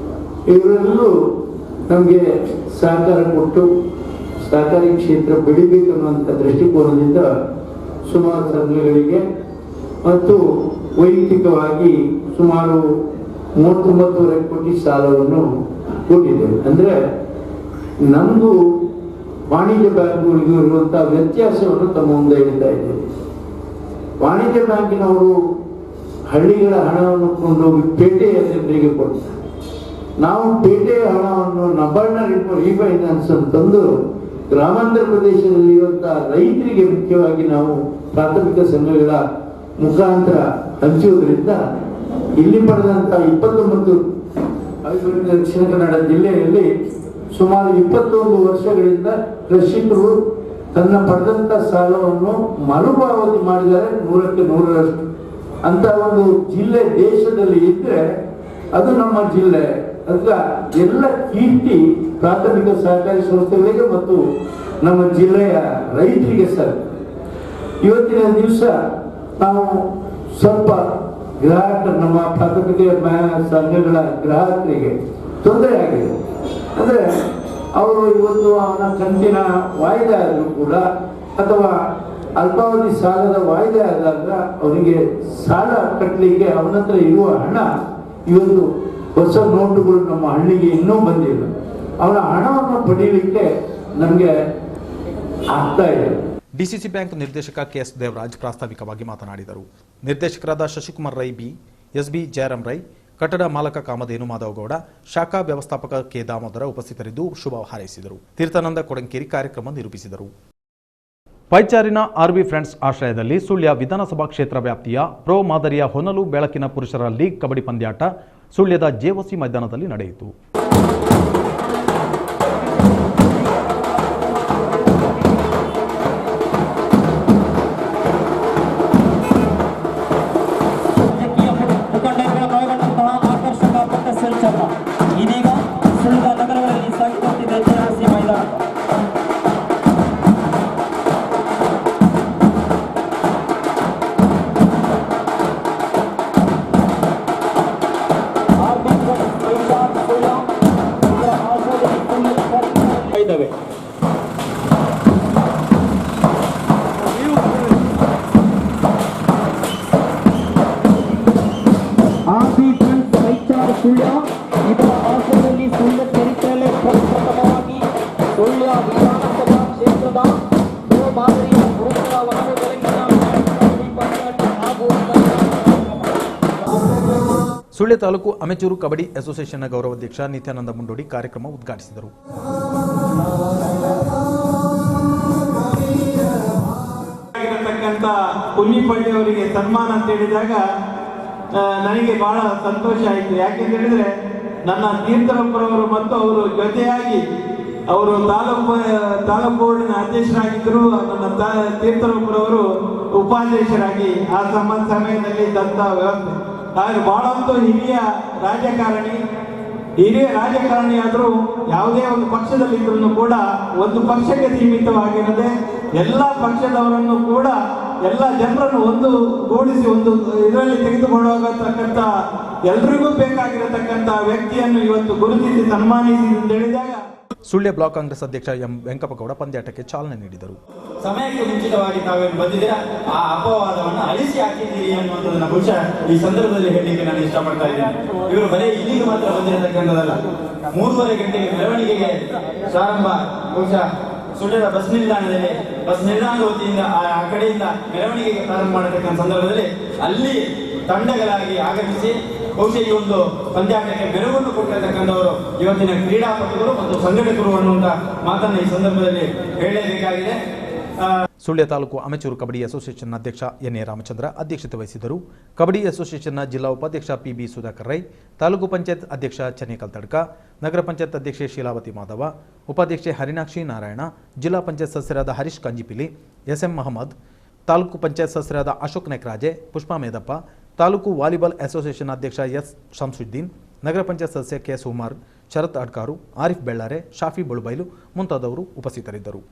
ಇವರೆಲ್ಲರೂ ನಮಗೆ ಸಹಕಾರ ಕೊಟ್ಟು ಸಹಕಾರಿ ಕ್ಷೇತ್ರ ಬೆಳಿಬೇಕು ಅನ್ನುವಂಥ ದೃಷ್ಟಿಕೋನದಿಂದ ಸುಮಾರು ಸಂಘಗಳಿಗೆ ಮತ್ತು ವೈಯಕ್ತಿಕವಾಗಿ ಸುಮಾರು 39 ಕೋಟಿ ಸಾಲವನ್ನು ಕೊಟ್ಟಿದ್ದೇವೆ. ಅಂದರೆ ನಮ್ದು ವಾಣಿಜ್ಯ ಬ್ಯಾಂಕ್ಗಳಿಗೂ ಇರುವಂತಹ ವ್ಯತ್ಯಾಸವನ್ನು ತಮ್ಮ ಮುಂದೆ ಹೇಳ್ತಾ ಇದ್ದೇವೆ. ವಾಣಿಜ್ಯ ಬ್ಯಾಂಕಿನವರು ಹಳ್ಳಿಗಳ ಹಣವನ್ನು ಕೊಂಡೋಗಿ ಪೇಟೆಯ ಜನರಿಗೆ ಕೊಡ್ತಾರೆ. ನಾವು ಪೇಟೆಯ ಹಣವನ್ನು ನಬಾರ್ಡ್ನ ರೀಫೈನಾನ್ಸ್ ತಂದು ಗ್ರಾಮಾಂತರ ಪ್ರದೇಶದಲ್ಲಿ ಇರುವಂತಹ ರೈತರಿಗೆ ಮುಖ್ಯವಾಗಿ ನಾವು ಪ್ರಾಥಮಿಕ ಸಂಘಗಳ ಮುಖಾಂತರ ಹಂಚುವುದರಿಂದ ಇಲ್ಲಿ ಪಡೆದಂತ 29 ದಕ್ಷಿಣ ಕನ್ನಡ ಜಿಲ್ಲೆಯಲ್ಲಿ ಸುಮಾರು 21 ವರ್ಷಗಳಿಂದ ಕೃಷಿಕರು ತನ್ನ ಪಡೆದಂತ ಸಾಲವನ್ನು ಮರುಪಾವತಿ ಮಾಡಿದರೆ 100ಕ್ಕೆ 100ರಷ್ಟು ಅಂತ ಒಂದು ಜಿಲ್ಲೆ ದೇಶದಲ್ಲಿ ಇದ್ರೆ ಅದು ನಮ್ಮ ಜಿಲ್ಲೆ. ಅದಕ್ಕೆ ಎಲ್ಲ ಕೀರ್ತಿ ಪ್ರಾಥಮಿಕ ಸಹಕಾರಿ ಸಂಸ್ಥೆಗಳಿಗೆ ಮತ್ತು ನಮ್ಮ ಜಿಲ್ಲೆಯ ರೈತರಿಗೆ ಸರ್. ಇವತ್ತಿನ ದಿವಸ ನಾವು ಸ್ವಲ್ಪ ಗ್ರಾಹಕರು, ನಮ್ಮ ಪ್ರಾಥಮಿಕ ಸಂಘಗಳ ಗ್ರಾಹಕರಿಗೆ ತೊಂದರೆ ಆಗಿದೆ. ಅಂದ್ರೆ ಅವರು ಇವತ್ತು ಅವನ ಕಂತಿನ ವಾಯ್ದೆ ಆದರೂ ಕೂಡ ಅಥವಾ ಅಲ್ಪಾವಧಿ ಸಾಲದ ವಾಯ್ದೆ ಆದಾಗ ಅವನಿಗೆ ಸಾಲ ಕಟ್ಟಲಿಕ್ಕೆ ಅವನ ಹತ್ರ ಇರುವ ಹಣ, ಇವತ್ತು ಹೊಸ ನೋಟುಗಳು ನಮ್ಮ ಹಳ್ಳಿಗೆ ಇನ್ನೂ ಬಂದಿಲ್ಲ, ಅವನ ಹಣವನ್ನು ಪಡೀಲಿಕ್ಕೆ ನಮಗೆ ಆಗ್ತಾ ಇದೆ. ಡಿಸಿಸಿ ಬ್ಯಾಂಕ್ ನಿರ್ದೇಶಕ ಕೆಎಸ್ ದೇವರಾಜ್ ಪ್ರಾಸ್ತಾವಿಕವಾಗಿ ಮಾತನಾಡಿದರು. ನಿರ್ದೇಶಕರಾದ ಶಶಿಕುಮಾರ್ ರೈ ಬಿ, ಎಸ್ಬಿ ಜಯರಾಮ್ ರೈ, ಕಟ್ಟಡ ಮಾಲಕ ಕಾಮಧೇನು ಮಾಧವಗೌಡ, ಶಾಖಾ ವ್ಯವಸ್ಥಾಪಕ ಕೆ ದಾಮೋದರ ಉಪಸ್ಥಿತರಿದ್ದು ಶುಭ ಹಾರೈಸಿದರು. ತೀರ್ಥಾನಂದ ಕೊಡಂಕೇರಿ ಕಾರ್ಯಕ್ರಮ ನಿರೂಪಿಸಿದರು. ಪೈಚಾರಿನ ಆರ್ಬಿ ಫ್ರೆಂಡ್ಸ್ ಆಶ್ರಯದಲ್ಲಿ ಸುಳ್ಯ ವಿಧಾನಸಭಾ ಕ್ಷೇತ್ರ ವ್ಯಾಪ್ತಿಯ ಪ್ರೋ ಮಾದರಿಯ ಹೊನಲು ಬೆಳಕಿನ ಪುರುಷರ ಲೀಗ್ ಕಬಡ್ಡಿ ಪಂದ್ಯಾಟ ಸುಳ್ಯದ ಜೆಒಸಿ ಮೈದಾನದಲ್ಲಿ ನಡೆಯಿತು. ಇದೀಗ ಸುಳ್ಯ ನಗರಗಳಲ್ಲಿ ಸಾಗಿಸುತ್ತಿದೆ ಜೆಒಸಿ ಮೈದಾನ. ಸುಳ್ಯ ಇದರ ಆಶ್ರಯದಲ್ಲಿ ಸುಳ್ಯ ಚರಿತ್ರೆಯಲ್ಲಿ ಪ್ರಪ್ರಥಮವಾಗಿ ಸುಳ್ಯ ವಿಧಾನಸಭಾ ಕ್ಷೇತ್ರದ ಮಾದರಿಯ ಪುರುಷರ ಒಳಗೆ ಬೆಳಕಿನ ಹಾಗೂ ಸುಳ್ಯ ತಾಲೂಕು ಅಮೆಚೂರು ಕಬಡ್ಡಿ ಅಸೋಸಿಯೇಷನ್ನ ಗೌರವಾಧ್ಯಕ್ಷ ನಿತ್ಯಾನಂದ ಮುಂಡೋಡಿ ಕಾರ್ಯಕ್ರಮ ಉದ್ಘಾಟಿಸಿದರು. ಕುನ್ನಿಪಳ್ಳಿ ಅವರಿಗೆ ಸನ್ಮಾನ ಅಂತ ಹೇಳಿದಾಗ ನನಗೆ ಬಹಳ ಸಂತೋಷ ಆಯಿತು. ಯಾಕೆಂತ ಹೇಳಿದ್ರೆ ನನ್ನ ತೀರ್ಥರಪ್ಪರವರು ಮತ್ತು ಅವರು ಜೊತೆಯಾಗಿ ಅವರು ತಾಲೂಕು ಬೋರ್ಡಿನ ಅಧ್ಯಕ್ಷರಾಗಿದ್ದರು, ನನ್ನ ತೀರ್ಥರಪ್ಪರವರು ಉಪಾಧ್ಯಕ್ಷರಾಗಿ ಆ ಸಮಯದಲ್ಲಿ ಇದ್ದಂಥ ವ್ಯವಸ್ಥೆ. ಹಾಗೆ ಬಹಳಂತೂ ಹಿರಿಯ ರಾಜಕಾರಣಿಯಾದರೂ ಯಾವುದೇ ಒಂದು ಪಕ್ಷದಲ್ಲಿದ್ದರೂ ಕೂಡ ಒಂದು ಪಕ್ಷಕ್ಕೆ ಸೀಮಿತವಾಗಿರದೆ ಎಲ್ಲ ಪಕ್ಷದವರನ್ನು ಕೂಡ ಎಲ್ಲ ಜನರನ್ನು ಒಂದು ಗೂಡಿಸಿ ಒಂದು ಇದರಲ್ಲಿ ತೆಗೆದುಕೊಂಡು ಹೋಗತಕ್ಕಂಥ ಎಲ್ರಿಗೂ ಬೇಕಾಗಿರತಕ್ಕಂಥ ವ್ಯಕ್ತಿಯನ್ನು ಇವತ್ತು ಗುರುತಿಸಿ ಸನ್ಮಾನಿಸಿ ಅಂತ ಹೇಳಿದಾಗ ಸುಳ್ಯ ಬ್ಲಾಕ್ ಕಾಂಗ್ರೆಸ್ ಅಧ್ಯಕ್ಷ ಎಂ ವೆಂಕಪ್ಪಗೌಡ ಪಂದ್ಯಾಟಕ್ಕೆ ಚಾಲನೆ ನೀಡಿದರು. ಸಮಯಕ್ಕೆ ಮುಂಚಿತವಾಗಿ ತಾವೇನು ಬಂದಿದ್ದೀರಾ, ಆ ಅಪವಾದವನ್ನು ಅಳಿಸಿ ಹಾಕಿದ್ದೀರಿ ಅನ್ನುವಂಥದ್ದನ್ನ ಬಹುಶಃ ಈ ಸಂದರ್ಭದಲ್ಲಿ ಹೇಳಲಿಕ್ಕೆ ನಾನು ಇಷ್ಟಪಡ್ತಾ ಇದ್ದೇನೆ. ಇವರು ಬರೀ ಇಲ್ಲಿಗೆ ಮಾತ್ರ ಬಂದಿರತಕ್ಕಂಥದ್ದಲ್ಲ, 3:30 ಗಂಟೆಗೆ ಮೆರವಣಿಗೆಗೆ ಪ್ರಾರಂಭ. ಬಹುಶಃ ಸುಳ್ಯದ ಬಸ್ ನಿಲ್ದಾಣದ ವತಿಯಿಂದ ಆ ಕಡೆಯಿಂದ ಮೆರವಣಿಗೆಗೆ ಪ್ರಾರಂಭ ಮಾಡತಕ್ಕಂಥ ಸಂದರ್ಭದಲ್ಲಿ ಅಲ್ಲಿ ತಂಡಗಳಾಗಿ ಆಗಮಿಸಿ ಬಹುಶಃ ಈ ಒಂದು ಪಂದ್ಯಾಟಕ್ಕೆ ಮೆರುಗನ್ನು ಕೊಟ್ಟಿರತಕ್ಕಂಥವರು ಇವತ್ತಿನ ಕ್ರೀಡಾಪಟುಗಳು ಮತ್ತು ಸಂಘಟಕರು ಅನ್ನುವಂಥ ಮಾತನ್ನು ಈ ಸಂದರ್ಭದಲ್ಲಿ ಹೇಳಲೇಬೇಕಾಗಿದೆ. ಸುಳ್ಯ ತಾಲೂಕು ಅಮೆಚೂರು ಕಬಡ್ಡಿ ಅಸೋಸಿಯೇಷನ್ ಅಧ್ಯಕ್ಷ ಎನ್ಎ ರಾಮಚಂದ್ರ ಅಧ್ಯಕ್ಷತೆ ವಹಿಸಿದರು. ಕಬಡ್ಡಿ ಅಸೋಸಿಯೇಷನ್ನ ಜಿಲ್ಲಾ ಉಪಾಧ್ಯಕ್ಷ ಪಿಬಿ ಸುಧಾಕರ್ ರೈ, ತಾಲೂಕು ಪಂಚಾಯತ್ ಅಧ್ಯಕ್ಷ ಚನ್ನೇಕಲ್ ತಡ್ಕ, ನಗರ ಪಂಚಾಯತ್ ಅಧ್ಯಕ್ಷೆ ಶೀಲಾವತಿ ಮಾಧವ, ಉಪಾಧ್ಯಕ್ಷೆ ಹರಿನಾಕ್ಷಿ ನಾರಾಯಣ, ಜಿಲ್ಲಾ ಪಂಚಾಯತ್ ಸದಸ್ಯರಾದ ಹರೀಶ್ ಕಂಜಿಪಿಲಿ, ಎಸ್ಎಂ ಮಹಮ್ಮದ್, ತಾಲೂಕು ಪಂಚಾಯತ್ ಸದಸ್ಯರಾದ ಅಶೋಕ್ ನೆಕ್ರಾಜೆ, ಪುಷ್ಪಾ ಮೇದಪ್ಪ, ತಾಲೂಕು ವಾಲಿಬಾಲ್ ಅಸೋಸಿಯೇಷನ್ ಅಧ್ಯಕ್ಷ ಎಸ್ ಶಂಸುದ್ದೀನ್, ನಗರ ಪಂಚಾಯತ್ ಸದಸ್ಯ ಕೆಎಸ್ ಉಮಾರ್, ಶರತ್ ಅಡ್ಕಾರು, ಆರಿಫ್ ಬೆಳ್ಳಾರೆ, ಶಾಫಿ ಬಳುಬೈಲು ಮುಂತಾದವರು ಉಪಸ್ಥಿತರಿದ್ದರು.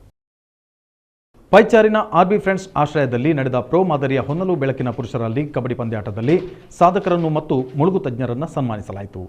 ಪೈಚಾರಿನ ಆರ್ಬಿ ಫ್ರೆಂಡ್ಸ್ ಆಶ್ರಯದಲ್ಲಿ ನಡೆದ ಪ್ರೋ ಮಾದರಿಯ ಹೊನಲು ಬೆಳಕಿನ ಪುರುಷರ ಲೀಗ್ ಕಬಡ್ಡಿ ಪಂದ್ಯಾಟದಲ್ಲಿ ಸಾಧಕರನ್ನು ಮತ್ತು ಮುಳುಗು ತಜ್ಞರನ್ನು ಸನ್ಮಾನಿಸಲಾಯಿತು.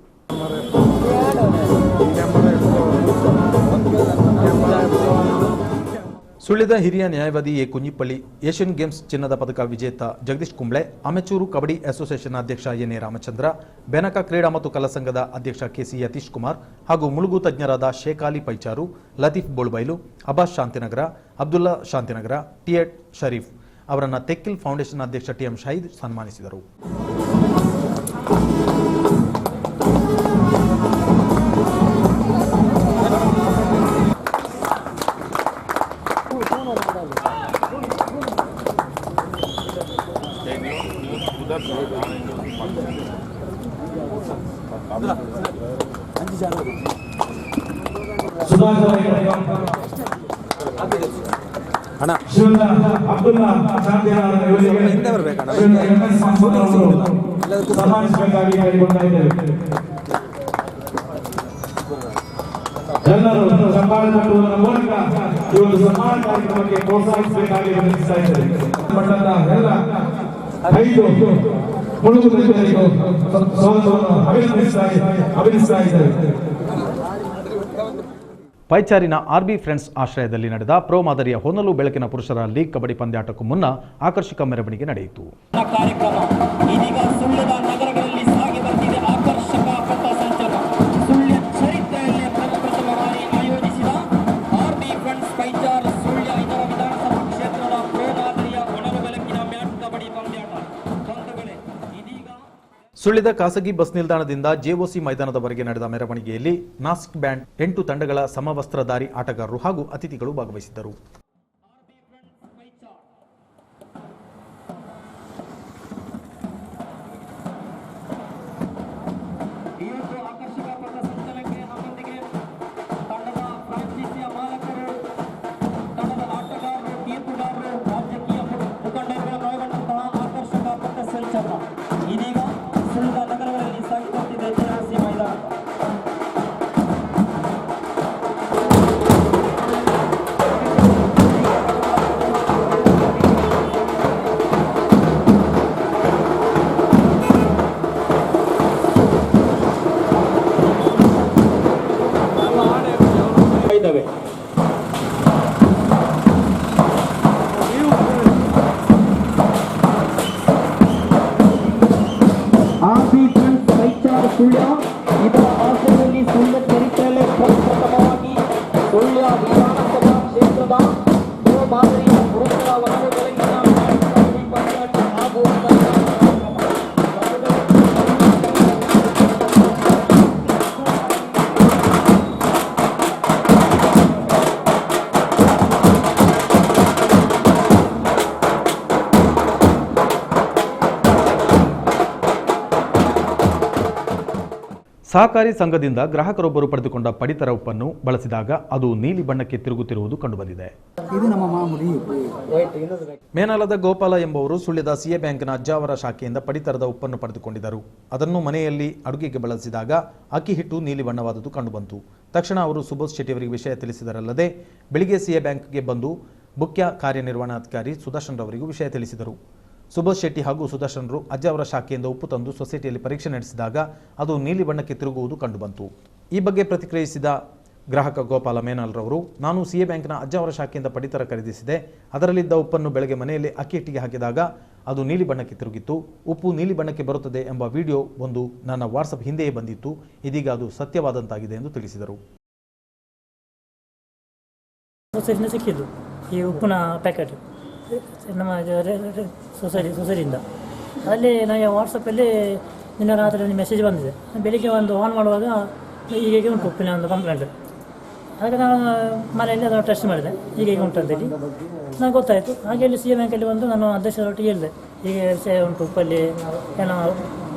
ಸುಳ್ಯದ ಹಿರಿಯ ನ್ಯಾಯವಾದಿ ಎ ಕುಂಜಿಪಳ್ಳಿ, ಏಷ್ಯನ್ ಗೇಮ್ಸ್ ಚಿನ್ನದ ಪದಕ ವಿಜೇತ ಜಗದೀಶ್ ಕುಂಬ್ಳೆ, ಅಮೆಚೂರು ಕಬಡ್ಡಿ ಅಸೋಸಿಯೇಷನ್ ಅಧ್ಯಕ್ಷ ಎನ್ಎ ರಾಮಚಂದ್ರ, ಬೆನಕ ಕ್ರೀಡಾ ಮತ್ತು ಕಲಾ ಸಂಘದ ಅಧ್ಯಕ್ಷ ಕೆಸಿ ಯತೀಶ್ ಕುಮಾರ್ ಹಾಗೂ ಮುಳುಗು ತಜ್ಞರಾದ ಶೇಖಾಲಿ ಪೈಚಾರು, ಲತೀಫ್ ಬೋಳ್ಬೈಲು, ಅಬ್ಬಾಸ್ ಶಾಂತಿನಗರ, ಅಬ್ದುಲ್ಲಾ ಶಾಂತಿನಗರ, ಟಿಎಟ್ ಶರೀಫ್ ಅವರನ್ನು ತೆಕ್ಕಿಲ್ ಫೌಂಡೇಶನ್ ಅಧ್ಯಕ್ಷ ಟಿಎಂ ಶಹೀದ್ ಸನ್ಮಾನಿಸಿದರು. उधर ಅಬ್ದುಲ್ಲಾ ಸನ್ಮಾನಿಸಬೇಕಾಗಿ ಕೇಳಿಕೊಳ್ತಾ ಇದ್ದೇವೆ. ಎಲ್ಲರೂ ಚಪ್ಪಾಳೆ ತಟ್ಟುವುದರ ಮೂಲಕ ಈ ಒಂದು ಸನ್ಮಾನ ಕಾರ್ಯಕ್ರಮಕ್ಕೆ ಪ್ರೋತ್ಸಾಹಿಸಬೇಕಾಗಿ ವಿನಂತಿಸ್ತಾ ಇದ್ದೇವೆ. ಮಟ್ಟದ ಎಲ್ಲ 5 ಮುಳುಗು ತಜ್ಞರಿಗೂ ಅಭಿನಂದಿಸ್ತಾ ಇದ್ದೇವೆ. ಪೈಚಾರಿನ ಆರ್ಬಿ ಫ್ರೆಂಡ್ಸ್ ಆಶ್ರಯದಲ್ಲಿ ನಡೆದ ಪ್ರೋ ಮಾದರಿಯ ಹೊನಲು ಬೆಳಕಿನ ಪುರುಷರ ಲೀಗ್ ಕಬಡ್ಡಿ ಪಂದ್ಯಾಟಕ್ಕೂ ಮುನ್ನ ಆಕರ್ಷಕ ಮೆರವಣಿಗೆ ನಡೆಯಿತು. ಕಾರ್ಯಕ್ರಮ ಇದೀಗ ಸುಳ್ಯದ ನಗರಗಳಲ್ಲಿ ಸಾಗಿ ಬರ್ತಿದೆ. ಆಕರ್ಷಕ ಪಥಸಂಚಲನ ಸುಳ್ಯ ಚರಿತ್ರೆಯಲ್ಲೇ ಪ್ರಪ್ರಥಮವಾಗಿ ಆಯೋಜಿಸಿದ ಆರ್ಬಿ ಫ್ರೆಂಡ್ಸ್ ಪೈಚಾರ್ ಸುಳ್ಯ ಇದರ ವಿಧಾನಸಭಾ ಕ್ಷೇತ್ರದ ಪ್ರೋ ಮಾದರಿಯ ಹೊನಲು ಬೆಳಕಿನ ಮ್ಯಾಟ್ ಕಬಡ್ಡಿ ಪಂದ್ಯಾಟ. ಇದೀಗ ಸುಳ್ಯದ ಖಾಸಗಿ ಬಸ್ ನಿಲ್ದಾಣದಿಂದ ಜೆಒಸಿ ಮೈದಾನದವರೆಗೆ ನಡೆದ ಮೆರವಣಿಗೆಯಲ್ಲಿ ನಾಸಿಕ್ ಬ್ಯಾಂಡ್ 8 ತಂಡಗಳ ಸಮವಸ್ತ್ರಧಾರಿ ಆಟಗಾರರು ಹಾಗೂ ಅತಿಥಿಗಳು ಭಾಗವಹಿಸಿದ್ದರು. ಇದೀಗ ಸುಳ್ಯದ ನಗರಗಳಲ್ಲಿ ಸಾಗಿಸುತ್ತಿದೆ ಜೆಒಸಿ ಮೈದಾನ. ಇದ್ದಾವೆ. ಆರ್ಬಿ ಫ್ರೆಂಡ್ಸ್ ಪೈಚಾರ್ ಸುಳ್ಯ ಇದರ ಆಶ್ರಯದಲ್ಲಿ ಸುಳ್ಯ ಚರಿತ್ರೆಯಲ್ಲೇ ಪ್ರಪ್ರಥಮವಾಗಿ ಸುಳ್ಯ ವಿಧಾನಸಭಾ ಕ್ಷೇತ್ರದ ಪ್ರೋ ಮಾದರಿಯ ಪುರುಷರ ಹೊನಲು ಬೆಳಕಿನ ಮ್ಯಾಟ್ ಕಬಡ್ಡಿ ಪಂದ್ಯಾಟ ಹಾಗೂ ಸಹಕಾರಿ ಸಂಘದಿಂದ ಗ್ರಾಹಕರೊಬ್ಬರು ಪಡೆದುಕೊಂಡ ಪಡಿತರ ಉಪ್ಪನ್ನು ಬಳಸಿದಾಗ ಅದು ನೀಲಿ ಬಣ್ಣಕ್ಕೆ ತಿರುಗುತ್ತಿರುವುದು ಕಂಡುಬಂದಿದೆ. ಮೇನಾಲದ ಗೋಪಾಲ ಎಂಬುವರು ಸುಳ್ಯದ ಸಿಎ ಬ್ಯಾಂಕ್ನ ಅಜ್ಜಾವರ ಶಾಖೆಯಿಂದ ಪಡಿತರದ ಉಪ್ಪನ್ನು ಪಡೆದುಕೊಂಡಿದ್ದರು. ಅದನ್ನು ಮನೆಯಲ್ಲಿ ಅಡುಗೆಗೆ ಬಳಸಿದಾಗ ಅಕ್ಕಿ ಹಿಟ್ಟು ನೀಲಿ ಬಣ್ಣವಾದುದು ಕಂಡುಬಂತು. ತಕ್ಷಣ ಅವರು ಸುಬೋಧ್ ಶೆಟ್ಟಿ ಅವರಿಗೆ ವಿಷಯ ತಿಳಿಸಿದರಲ್ಲದೆ ಬೆಳಿಗ್ಗೆ ಸಿಎ ಬ್ಯಾಂಕ್ಗೆ ಬಂದು ಮುಖ್ಯ ಕಾರ್ಯನಿರ್ವಹಣಾಧಿಕಾರಿ ಸುದರ್ಶನ್ ರವರಿಗೂ ವಿಷಯ ತಿಳಿಸಿದರು. ಸುಬೋಧ್ ಶೆಟ್ಟಿ ಹಾಗೂ ಸುದರ್ಶನ್ರು ಅಜ್ಜಾವರ ಶಾಖೆಯಿಂದ ಉಪ್ಪು ತಂದು ಸೊಸೈಟಿಯಲ್ಲಿ ಪರೀಕ್ಷೆ ನಡೆಸಿದಾಗ ಅದು ನೀಲಿ ಬಣ್ಣಕ್ಕೆ ತಿರುಗುವುದು ಕಂಡುಬಂತು. ಈ ಬಗ್ಗೆ ಪ್ರತಿಕ್ರಿಯಿಸಿದ ಗ್ರಾಹಕ ಗೋಪಾಲ ಮೇನಾಲ್ರವರು, ನಾನು ಸಿಎ ಬ್ಯಾಂಕ್ನ ಅಜ್ಜಾವರ ಶಾಖೆಯಿಂದ ಪಡಿತರ ಖರೀದಿಸಿದೆ. ಅದರಲ್ಲಿದ್ದ ಉಪ್ಪನ್ನು ಬೆಳಗ್ಗೆ ಮನೆಯಲ್ಲಿ ಅಕ್ಕಿ ಹಿಟ್ಟಿಗೆ ಹಾಕಿದಾಗ ಅದು ನೀಲಿ ಬಣ್ಣಕ್ಕೆ ತಿರುಗಿತ್ತು. ಉಪ್ಪು ನೀಲಿ ಬಣ್ಣಕ್ಕೆ ಬರುತ್ತದೆ ಎಂಬ ವಿಡಿಯೋ ಒಂದು ನನ್ನ ವಾಟ್ಸಪ್ ಹಿಂದೆಯೇ ಬಂದಿತ್ತು. ಇದೀಗ ಅದು ಸತ್ಯವಾದಂತಾಗಿದೆ ಎಂದು ತಿಳಿಸಿದರು. ಸಿಕ್ಕಿದ್ದು ಈ ಉಪ್ಪಿನ ಪ್ಯಾಕೆಟ್ ನಮ್ಮ ಸೊಸೈಟಿಯಿಂದ ಅಲ್ಲಿ ನನಗೆ ವಾಟ್ಸಪ್ಪಲ್ಲಿ ನಿನ್ನೆ ರಾತ್ರಿ ಮೆಸೇಜ್ ಬಂದಿದೆ. ಬೆಳಿಗ್ಗೆ ಒಂದು ಆನ್ ಮಾಡುವಾಗ ಹೀಗೆ ಉಂಟು ಉಪ್ಪಿನ ಒಂದು ಕಂಪ್ಲೇಂಟ್. ಹಾಗೆ ನಾನು ಮನೆಯಲ್ಲಿ ಅದನ್ನು ಟೆಸ್ಟ್ ಮಾಡಿದೆ, ಹೀಗೆ ಉಂಟು ಅಂತೇಳಿ ನನಗೆ ಗೊತ್ತಾಯಿತು. ಹಾಗೆ ಅಲ್ಲಿ ಸಿ ಎ ಬ್ಯಾಂಕಲ್ಲಿ ಬಂದು ನಾನು ಅಧ್ಯಕ್ಷರೊಟ್ಟಿಗೆ ಹೇಳಿದೆ, ಹೀಗೆ ವಿಷಯ ಉಂಟು, ಉಪ್ಪಲ್ಲಿ ಏನೋ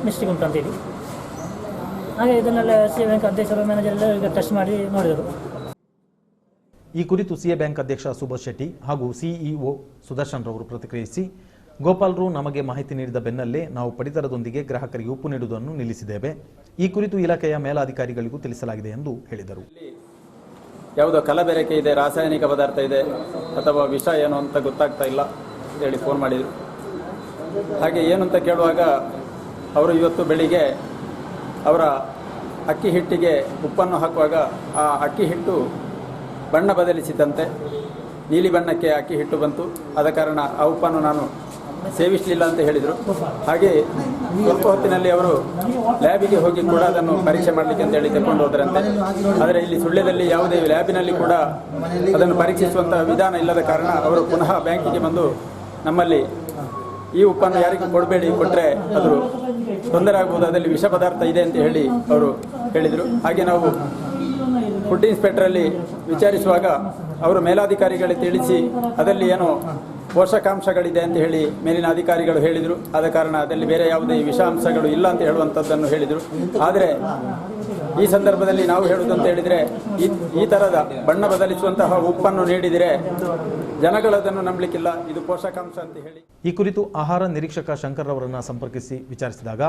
ಮಿಸ್ಟೇಕ್ ಉಂಟು ಅಂತೇಳಿ. ಹಾಗೆ ಇದನ್ನೆಲ್ಲ ಸಿ ಎ ಬ್ಯಾಂಕ್ ಅಧ್ಯಕ್ಷರು ಮ್ಯಾನೇಜರ್ ಎಲ್ಲ ಈಗ ಟೆಸ್ಟ್ ಮಾಡಿ ನೋಡಿದರು. ಈ ಕುರಿತು ಸಿಎ ಬ್ಯಾಂಕ್ ಅಧ್ಯಕ್ಷ ಸುಬೋಧ್ ಶೆಟ್ಟಿ ಹಾಗೂ ಸಿಇಒ ಸುದರ್ಶನ್ ರವರು ಪ್ರತಿಕ್ರಿಯಿಸಿ, ಗೋಪಾಲ್ರು ನಮಗೆ ಮಾಹಿತಿ ನೀಡಿದ ಬೆನ್ನಲ್ಲೇ ನಾವು ಪಡಿತರದೊಂದಿಗೆ ಗ್ರಾಹಕರಿಗೆ ಉಪ್ಪು ನೀಡುವುದನ್ನು ನಿಲ್ಲಿಸಿದ್ದೇವೆ. ಈ ಕುರಿತು ಇಲಾಖೆಯ ಮೇಲಾಧಿಕಾರಿಗಳಿಗೂ ತಿಳಿಸಲಾಗಿದೆ ಎಂದು ಹೇಳಿದರು. ಯಾವುದೋ ಕಲಬೆರಕೆ ಇದೆ, ರಾಸಾಯನಿಕ ಪದಾರ್ಥ ಇದೆ ಅಥವಾ ವಿಷ ಏನು ಅಂತ ಗೊತ್ತಾಗ್ತಾ ಇಲ್ಲ ಹೇಳಿ ಫೋನ್ ಮಾಡಿದರು. ಹಾಗೆ ಏನು ಅಂತ ಕೇಳುವಾಗ ಅವರು ಇವತ್ತು ಬೆಳಿಗ್ಗೆ ಅವರ ಅಕ್ಕಿ ಹಿಟ್ಟಿಗೆ ಉಪ್ಪನ್ನು ಹಾಕುವಾಗ ಆ ಅಕ್ಕಿ ಹಿಟ್ಟು ಬಣ್ಣ ಬದಲಿಸಿದಂತೆ ನೀಲಿ ಬಣ್ಣಕ್ಕೆ ಅಕ್ಕಿ ಹಿಟ್ಟು ಬಂತು. ಆದ ಕಾರಣ ಆ ಉಪ್ಪನ್ನು ನಾನು ಸೇವಿಸಲಿಲ್ಲ ಅಂತ ಹೇಳಿದರು. ಹಾಗೆ ಸ್ವಲ್ಪ ಹೊತ್ತಿನಲ್ಲಿ ಅವರು ಲ್ಯಾಬಿಗೆ ಹೋಗಿ ಕೂಡ ಅದನ್ನು ಪರೀಕ್ಷೆ ಮಾಡಲಿಕ್ಕೆ ಅಂತ ಹೇಳಿ ತೆಗೆದುಕೊಂಡು ಹೋದರಂತೆ. ಆದರೆ ಇಲ್ಲಿ ಸುಳ್ಯದಲ್ಲಿ ಯಾವುದೇ ಲ್ಯಾಬಿನಲ್ಲಿ ಕೂಡ ಅದನ್ನು ಪರೀಕ್ಷಿಸುವಂಥ ವಿಧಾನ ಇಲ್ಲದ ಕಾರಣ ಅವರು ಪುನಃ ಬ್ಯಾಂಕಿಗೆ ಬಂದು ನಮ್ಮಲ್ಲಿ ಈ ಉಪ್ಪನ್ನು ಯಾರಿಗೂ ಕೊಡಬೇಡಿ, ಕೊಟ್ಟರೆ ಅದು ತೊಂದರೆ ಆಗ್ಬೋದು, ಅದರಲ್ಲಿ ವಿಷ ಪದಾರ್ಥ ಇದೆ ಅಂತ ಹೇಳಿ ಅವರು ಹೇಳಿದರು. ಹಾಗೆ ನಾವು ಫುಡ್ ಇನ್ಸ್ಪೆಕ್ಟರಲ್ಲಿ ವಿಚಾರಿಸುವಾಗ ಅವರು ಮೇಲಾಧಿಕಾರಿಗಳಿಗೆ ತಿಳಿಸಿ ಅದರಲ್ಲಿ ಏನೋ ಪೋಷಕಾಂಶಗಳಿದೆ ಅಂತ ಹೇಳಿ ಮೇಲಿನ ಅಧಿಕಾರಿಗಳು ಹೇಳಿದರು. ಆದ ಕಾರಣ ಅದರಲ್ಲಿ ಬೇರೆ ಯಾವುದೇ ವಿಷಾಂಶಗಳು ಇಲ್ಲ ಅಂತ ಹೇಳುವಂಥದ್ದನ್ನು ಹೇಳಿದರು. ಆದರೆ ಈ ಸಂದರ್ಭದಲ್ಲಿ ನಾವು ಹೇಳುವುದಂತ ಹೇಳಿದರೆ ಈ ಥರದ ಬಣ್ಣ ಬದಲಿಸುವಂತಹ ಉಪ್ಪನ್ನು ನೀಡಿದರೆ ಜನಗಳದನ್ನು ನಂಬಲಿಕ್ಕಿಲ್ಲ, ಇದು ಪೋಷಕಾಂಶ ಅಂತ ಹೇಳಿ. ಈ ಕುರಿತು ಆಹಾರ ನಿರೀಕ್ಷಕ ಶಂಕರ್ ಅವರನ್ನು ಸಂಪರ್ಕಿಸಿ ವಿಚಾರಿಸಿದಾಗ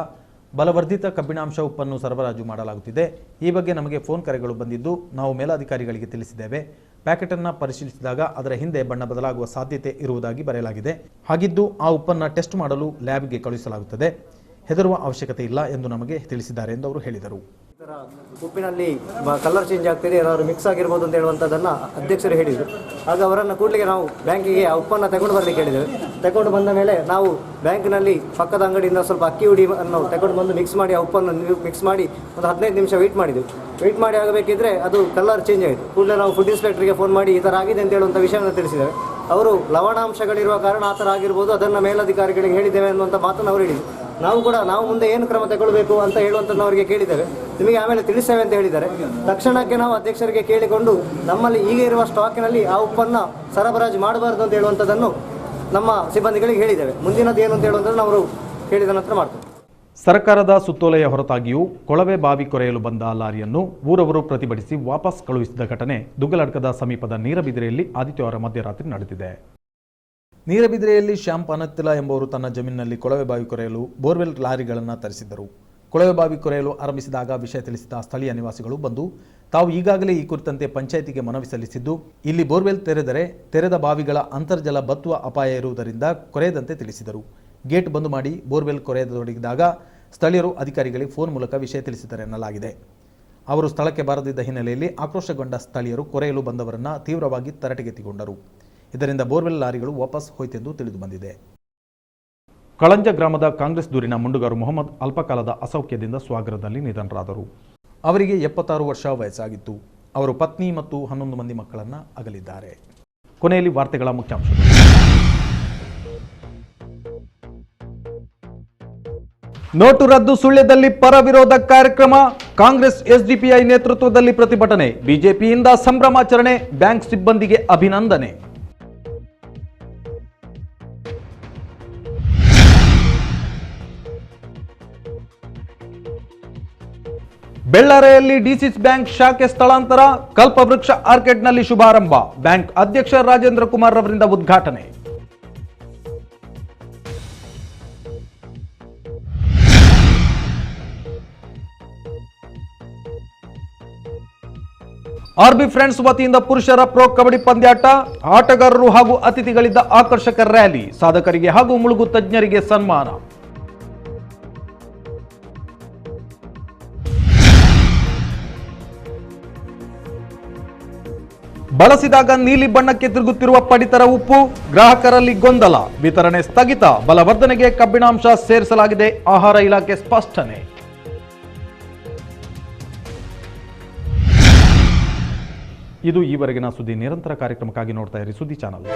ಬಲವರ್ಧಿತ ಕಬ್ಬಿಣಾಂಶ ಉಪ್ಪನ್ನು ಸರಬರಾಜು ಮಾಡಲಾಗುತ್ತಿದೆ. ಈ ಬಗ್ಗೆ ನಮಗೆ ಫೋನ್ ಕರೆಗಳು ಬಂದಿದ್ದು ನಾವು ಮೇಲಾಧಿಕಾರಿಗಳಿಗೆ ತಿಳಿಸಿದ್ದೇವೆ. ಪ್ಯಾಕೆಟನ್ನು ಪರಿಶೀಲಿಸಿದಾಗ ಅದರ ಹಿಂದೆ ಬಣ್ಣ ಬದಲಾಗುವ ಸಾಧ್ಯತೆ ಇರುವುದಾಗಿ ಬರೆಯಲಾಗಿದೆ. ಹಾಗಿದ್ದು ಆ ಉಪ್ಪನ್ನು ಟೆಸ್ಟ್ ಮಾಡಲು ಲ್ಯಾಬ್ಗೆ ಕಳುಹಿಸಲಾಗುತ್ತದೆ. ಹೆದರುವ ಅವಶ್ಯಕತೆ ಇಲ್ಲ ಎಂದು ನಮಗೆ ತಿಳಿಸಿದ್ದಾರೆ ಎಂದು ಅವರು ಹೇಳಿದರು. ಉಪ್ಪಿನಲ್ಲಿ ಕಲರ್ ಚೇಂಜ್ ಆಗ್ತಿದೆ, ಏನಾದರೂ ಮಿಕ್ಸ್ ಆಗಿರ್ಬೋದು ಅಂತ ಹೇಳುವಂಥದ್ದನ್ನು ಅಧ್ಯಕ್ಷರು ಹೇಳಿದರು. ಆಗ ಅವರನ್ನು ಕೂಡಲೇ ನಾವು ಬ್ಯಾಂಕಿಗೆ ಆ ಉಪ್ಪನ್ನು ತಗೊಂಡು ಬರಲಿಕ್ಕೆ ಹೇಳಿದ್ದೇವೆ. ತಗೊಂಡು ಬಂದ ಮೇಲೆ ನಾವು ಬ್ಯಾಂಕಿನಲ್ಲಿ ಪಕ್ಕದ ಅಂಗಡಿಯಿಂದ ಸ್ವಲ್ಪ ಅಕ್ಕಿ ಹುಡಿಯನ್ನು ತಗೊಂಡು ಬಂದು ಮಿಕ್ಸ್ ಮಾಡಿ ಆ ಉಪ್ಪನ್ನು ಮಿಕ್ಸ್ ಮಾಡಿ ಒಂದು 15 ನಿಮಿಷ ವೆಯ್ಟ್ ಮಾಡಿದೆವು. ವೆಯ್ಟ್ ಮಾಡಿ ಆಗಬೇಕಿದ್ರೆ ಅದು ಕಲರ್ ಚೇಂಜ್ ಆಯಿತು. ಕೂಡಲೇ ನಾವು ಫುಡ್ ಇನ್ಸ್ಪೆಕ್ಟರ್ಗೆ ಫೋನ್ ಮಾಡಿ ಈ ಥರ ಆಗಿದೆ ಅಂತ ಹೇಳುವಂಥ ವಿಷಯವನ್ನು ತಿಳಿಸಿದ್ದೇವೆ. ಅವರು ಲವಣಾಂಶಗಳಿರುವ ಕಾರಣ ಆ ಥರ ಆಗಿರ್ಬೋದು, ಅದನ್ನು ಮೇಲಧಿಕಾರಿಗಳಿಗೆ ಹೇಳಿದ್ದೇವೆ ಅನ್ನುವಂಥ ಮಾತನ್ನು ಅವರು ಹೇಳಿದರು. ನಾವು ಮುಂದೆ ಏನು ಕ್ರಮ ತಗೊಳ್ಬೇಕು ಅಂತ ಹೇಳುವಂಥದ್ದು ಅವರಿಗೆ ಕೇಳಿದ್ದೇವೆ. ನಿಮಗೆ ಆಮೇಲೆ ತಿಳಿಸ್ತೇವೆ ಅಂತ ಹೇಳಿದ್ದಾರೆ. ತಕ್ಷಣಕ್ಕೆ ನಾವು ಅಧ್ಯಕ್ಷರಿಗೆ ಕೇಳಿಕೊಂಡು ನಮ್ಮಲ್ಲಿ ಈಗ ಇರುವ ಸ್ಟಾಕಿನಲ್ಲಿ ಆ ಉಪ್ಪನ್ನು ಸರಬರಾಜು ಮಾಡಬಾರ್ದು ಅಂತ ಹೇಳುವಂಥದ್ದನ್ನು ನಮ್ಮ ಸಿಬ್ಬಂದಿಗಳಿಗೆ ಹೇಳಿದ್ದೇವೆ. ಮುಂದಿನದು ಏನು ಅಂತ ಹೇಳುವಂಥದ್ದು ಅವರು ಹೇಳಿದ ನಂತರ ಮಾಡ್ತೇವೆ. ಸರ್ಕಾರದ ಸುತ್ತೋಲೆಯ ಹೊರತಾಗಿಯೂ ಕೊಳವೆ ಬಾವಿ ಕೊರೆಯಲು ಬಂದ ಲಾರಿಯನ್ನು ಊರವರು ಪ್ರತಿಭಟಿಸಿ ವಾಪಸ್ ಕಳುಹಿಸಿದ ಘಟನೆ ದುಗ್ಗಲಡ್ಕದ ಸಮೀಪದ ನೀರಬಿದಿರೆಯಲ್ಲಿ ಆದಿತ್ಯವಾರ ಮಧ್ಯರಾತ್ರಿ ನಡೆದಿದೆ. ನೀರಬಿದಿರೆಯಲ್ಲಿ ಶ್ಯಾಮ್ ಪನತ್ತಿಲ ಎಂಬುವರು ತನ್ನ ಜಮೀನಿನಲ್ಲಿ ಕೊಳವೆ ಬಾವಿ ಕೊರೆಯಲು ಬೋರ್ವೆಲ್ ಲಾರಿಗಳನ್ನು ತರಿಸಿದ್ದರು. ಕೊಳವೆ ಬಾವಿ ಕೊರೆಯಲು ಆರಂಭಿಸಿದಾಗ ವಿಷಯ ತಿಳಿಸಿದ ಸ್ಥಳೀಯ ನಿವಾಸಿಗಳು ಬಂದು ತಾವು ಈಗಾಗಲೇ ಈ ಕುರಿತಂತೆ ಪಂಚಾಯಿತಿಗೆ ಮನವಿ ಸಲ್ಲಿಸಿದ್ದು, ಇಲ್ಲಿ ಬೋರ್ವೆಲ್ ತೆರೆದರೆ ತೆರೆದ ಬಾವಿಗಳ ಅಂತರ್ಜಲ ಬತ್ತುವ ಅಪಾಯ ಇರುವುದರಿಂದ ಕೊರೆಯದಂತೆ ತಿಳಿಸಿದರು. ಗೇಟ್ ಬಂದು ಮಾಡಿ ಬೋರ್ವೆಲ್ ಕೊರೆಯತೊಡಗಿದಾಗ ಸ್ಥಳೀಯರು ಅಧಿಕಾರಿಗಳಿಗೆ ಫೋನ್ ಮೂಲಕ ವಿಷಯ ತಿಳಿಸಿದ್ದಾರೆ ಎನ್ನಲಾಗಿದೆ. ಅವರು ಸ್ಥಳಕ್ಕೆ ಬಾರದಿದ್ದ ಹಿನ್ನೆಲೆಯಲ್ಲಿ ಆಕ್ರೋಶಗೊಂಡ ಸ್ಥಳೀಯರು ಕೊರೆಯಲು ಬಂದವರನ್ನು ತೀವ್ರವಾಗಿ ತರಾಟೆಗೆತ್ತಿಕೊಂಡರು. ಇದರಿಂದ ಬೋರ್ವೆಲ್ ಲಾರಿಗಳು ವಾಪಸ್ ಹೋಯಿತೆಂದು ತಿಳಿದು ಬಂದಿದೆ. ಕಳಂಜ ಗ್ರಾಮದ ಕಾಂಗ್ರೆಸ್ ದೂರಿನ ಮುಂಡುಗಾರು ಮೊಹಮ್ಮದ್ ಅಲ್ಪಕಾಲದ ಅಸೌಖ್ಯದಿಂದ ಸ್ವಗೃಹದಲ್ಲಿ ನಿಧನರಾದರು. ಅವರಿಗೆ 76 ವರ್ಷ ವಯಸ್ಸಾಗಿತ್ತು. ಅವರು ಪತ್ನಿ ಮತ್ತು 11 ಮಂದಿ ಮಕ್ಕಳನ್ನು ಅಗಲಿದ್ದಾರೆ. ಕೊನೆಯಲ್ಲಿ ವಾರ್ತೆಗಳ ಮುಖ್ಯಾಂಶಗಳು. ನೋಟು ರದ್ದು ಸುಳ್ಯದಲ್ಲಿ ಪರ ವಿರೋಧ ಕಾರ್ಯಕ್ರಮ. ಕಾಂಗ್ರೆಸ್ ಎಸ್ಡಿಪಿಐ ನೇತೃತ್ವದಲ್ಲಿ ಪ್ರತಿಭಟನೆ. ಬಿಜೆಪಿಯಿಂದ ಸಂಭ್ರಮಾಚರಣೆ. ಬ್ಯಾಂಕ್ ಸಿಬ್ಬಂದಿಗೆ ಅಭಿನಂದನೆ. ಬೆಳ್ಳಾರೆಯಲ್ಲಿ ಡಿಸಿಸಿ ಬ್ಯಾಂಕ್ ಶಾಖೆ ಸ್ಥಳಾಂತರ. ಕಲ್ಪವೃಕ್ಷ ಆರ್ಕಿಡ್ನಲ್ಲಿ ಶುಭಾರಂಭ. ಬ್ಯಾಂಕ್ ಅಧ್ಯಕ್ಷ ರಾಜೇಂದ್ರ ಕುಮಾರ್ ಅವರಿಂದ ಉದ್ಘಾಟನೆ. ಆರ್ಬಿ ಫ್ರೆಂಡ್ಸ್ ವತಿಯಿಂದ ಪುರುಷರ ಪ್ರೊ ಕಬಡ್ಡಿ ಪಂದ್ಯಾಟ. ಆಟಗಾರರು ಹಾಗೂ ಅತಿಥಿಗಳಿದ್ದ ಆಕರ್ಷಕ ರ್ಯಾಲಿ. ಸಾಧಕರಿಗೆ ಹಾಗೂ ಮುಳುಗು ತಜ್ಞರಿಗೆ ಸನ್ಮಾನ. ಬಳಸಿದಾಗ ನೀಲಿ ಬಣ್ಣಕ್ಕೆ ತಿರುಗುತ್ತಿರುವ ಪಡಿತರ ಉಪ್ಪು. ಗ್ರಾಹಕರಲ್ಲಿ ಗೊಂದಲ. ವಿತರಣೆ ಸ್ಥಗಿತ. ಬಲವರ್ಧನೆಗೆ ಕಬ್ಬಿಣಾಂಶ ಸೇರಿಸಲಾಗಿದೆ. ಆಹಾರ ಇಲಾಖೆ ಸ್ಪಷ್ಟನೆ. ಇದು ಈವರೆಗಿನ ಸುದ್ದಿ. ನಿರಂತರ ಕಾರ್ಯಕ್ರಮಕ್ಕಾಗಿ ನೋಡ್ತಾ ಇರಿ ಸುದ್ದಿ ಚಾನಲ್.